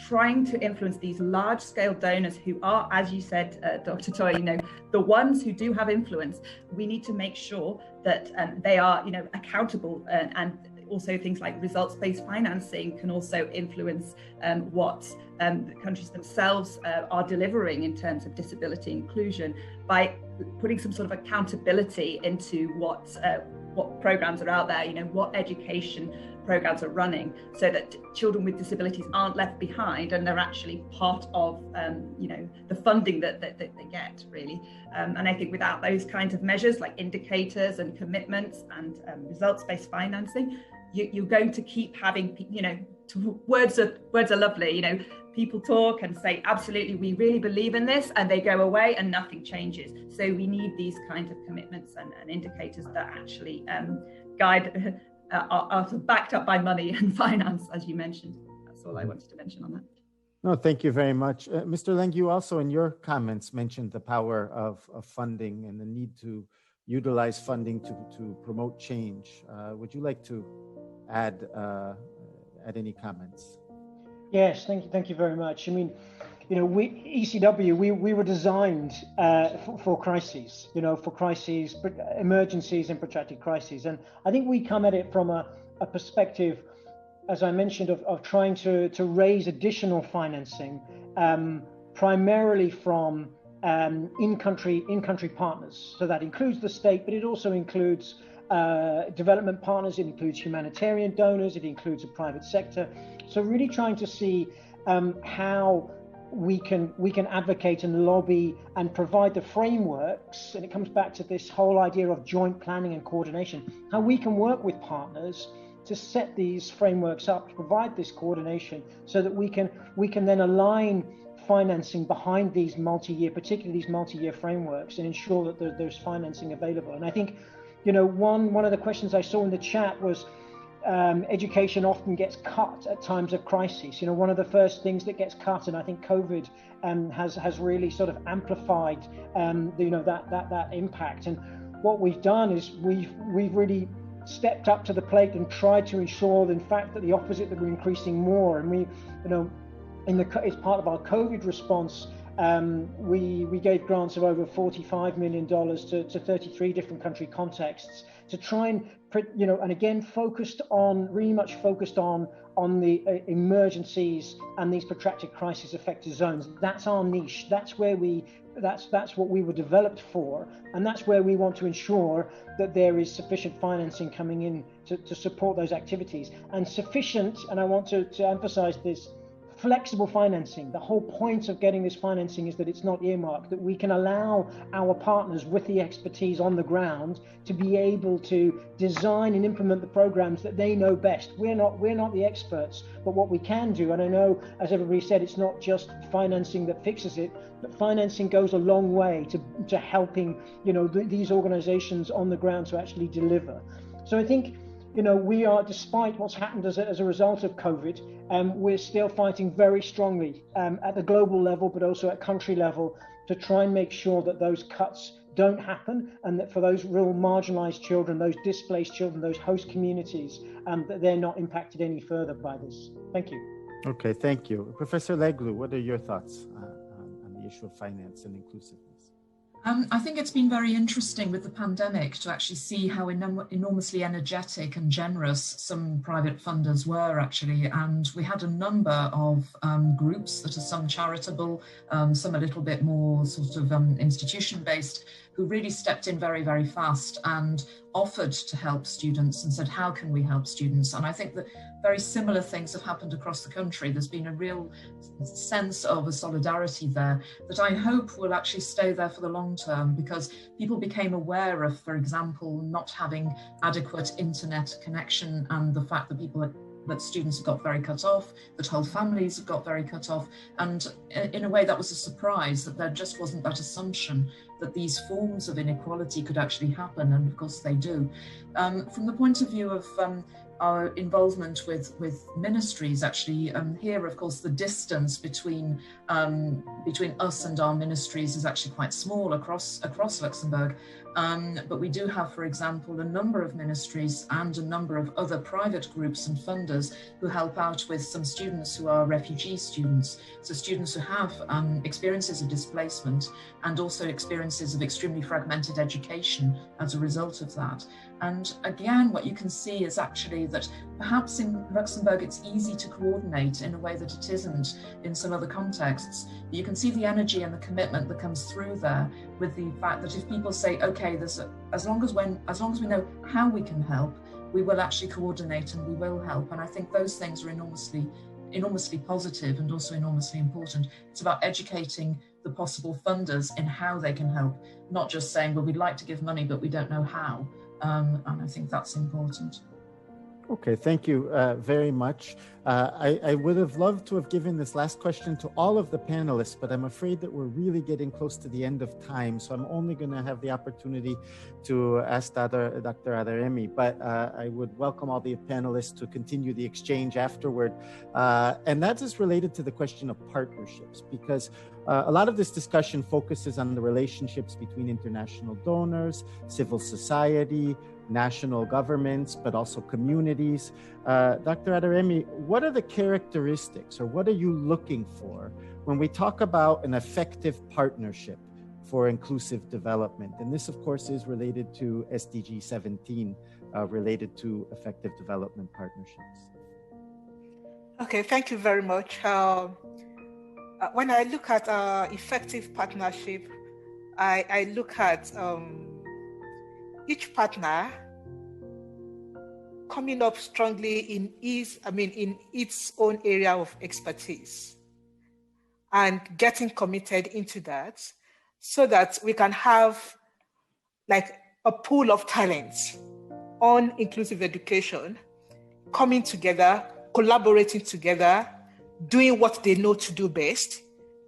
trying to influence these large-scale donors who are, as you said, Dr. Toyin, the ones who do have influence. We need to make sure that they are, accountable, and also things like results-based financing can also influence what the countries themselves are delivering in terms of disability inclusion, by putting some sort of accountability into what programs are out there, what education programs are running, so that children with disabilities aren't left behind and they're actually part of the funding that they get, really. And I think without those kinds of measures like indicators and commitments and results-based financing, you're going to keep having, words are lovely, people talk and say, absolutely, we really believe in this, and they go away and nothing changes. So we need these kinds of commitments and indicators that actually guide, are backed up by money and finance, as you mentioned. That's all I wanted to mention on that. No, thank you very much. Mr. Leng, you also in your comments mentioned the power of funding and the need to utilize funding to promote change. Would you like to add any comments? Yes, thank you very much. I mean, ECW, we were designed for crises, for crises, emergencies and protracted crises. And I think we come at it from a perspective, as I mentioned, of trying to raise additional financing, primarily from in-country partners. So that includes the state, but it also includes development partners, it includes humanitarian donors, it includes the private sector. So really trying to see how we can advocate and lobby and provide the frameworks, and it comes back to this whole idea of joint planning and coordination, how we can work with partners to set these frameworks up, to provide this coordination, so that we can then align financing behind these particularly these multi-year frameworks, and ensure that there's financing available. And I think, one of the questions I saw in the chat was, education often gets cut at times of crisis. One of the first things that gets cut, and I think COVID has really sort of amplified that impact. And what we've done is we've really stepped up to the plate and tried to ensure, in fact, that the opposite, that we're increasing more. And we, as part of our COVID response, we gave grants of over $45 million to 33 different country contexts to try and, and again, really much focused on the emergencies and these protracted crisis affected zones. That's our niche. That's where that's what we were developed for, and that's where we want to ensure that there is sufficient financing coming in to support those activities, and sufficient, and I want to emphasize this, flexible financing. The whole point of getting this financing is that it's not earmarked, that we can allow our partners with the expertise on the ground to be able to design and implement the programs that they know best. We're not the experts, but what we can do, and I know, as everybody said, it's not just financing that fixes it, but financing goes a long way to helping, these organizations on the ground to actually deliver. So I think, we are, despite what's happened as a result of COVID, we're still fighting very strongly at the global level, but also at country level, to try and make sure that those cuts don't happen, and that for those real marginalized children, those displaced children, those host communities, that they're not impacted any further by this. Thank you. Okay, thank you. Professor Leglu, what are your thoughts on the issue of finance and inclusiveness? I think it's been very interesting with the pandemic to actually see how enormously energetic and generous some private funders were actually. And we had a number of groups that are some charitable, some a little bit more sort of institution-based, who really stepped in very, very fast and offered to help students and said, how can we help students? And I think that very similar things have happened across the country. There's been a real sense of a solidarity there that I hope will actually stay there for the long term, because people became aware of, for example, not having adequate internet connection, and the fact that students have got very cut off, that whole families have got very cut off. And in a way that was a surprise, that there just wasn't that assumption that these forms of inequality could actually happen, and of course they do. From the point of view of our involvement with ministries, actually, here, of course, the distance between us and our ministries is actually quite small across Luxembourg. But we do have, for example, a number of ministries and a number of other private groups and funders who help out with some students who are refugee students. So students who have experiences of displacement and also experiences of extremely fragmented education as a result of that. And again, what you can see is actually that perhaps in Luxembourg, it's easy to coordinate in a way that it isn't in some other contexts. But you can see the energy and the commitment that comes through there, with the fact that if people say, okay, as long as we know how we can help, we will actually coordinate and we will help. And I think those things are enormously positive and also enormously important. It's about educating the possible funders in how they can help, not just saying, well, we'd like to give money, but we don't know how. And I think that's important. Okay, thank you very much. I would have loved to have given this last question to all of the panelists, but I'm afraid that we're really getting close to the end of time. So I'm only going to have the opportunity to ask Dr. Aderemi, but I would welcome all the panelists to continue the exchange afterward. And that is related to the question of partnerships, because a lot of this discussion focuses on the relationships between international donors, civil society, national governments, but also communities. Dr. Aderemi, what are the characteristics, or what are you looking for when we talk about an effective partnership for inclusive development? And this, of course, is related to SDG 17, related to effective development partnerships. Okay, thank you very much. When I look at effective partnership, I look at each partner coming up strongly in its own area of expertise. and getting committed into that so that we can have like a pool of talents on inclusive education, coming together, collaborating together, doing what they know to do best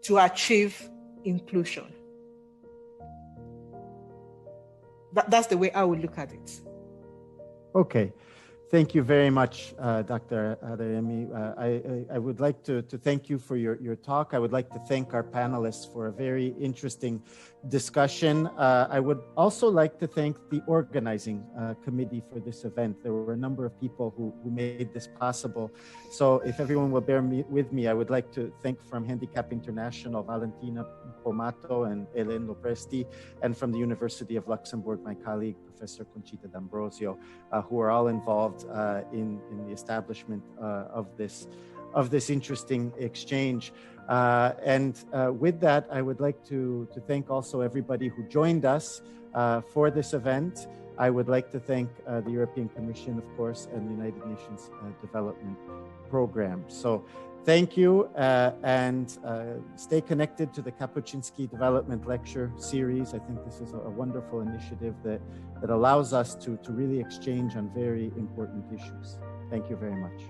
to achieve inclusion. That's the way I would look at it. Okay. Thank you very much, Dr. Aderemi. I would like to thank you for your talk. I would like to thank our panelists for a very interesting discussion. I would also like to thank the organizing committee for this event. There were a number of people who made this possible. So if everyone will bear with me, I would like to thank from Handicap International, Valentina Pomato and Hélène Lopresti, and from the University of Luxembourg, my colleague, Professor Conchita D'Ambrosio, who are all involved in the establishment of this interesting exchange. With that, I would like to thank also everybody who joined us for this event. I would like to thank the European Commission, of course, and the United Nations Development Program. So thank you, and stay connected to the Kapuczynski Development Lecture Series. I think this is a wonderful initiative that allows us to really exchange on very important issues. Thank you very much.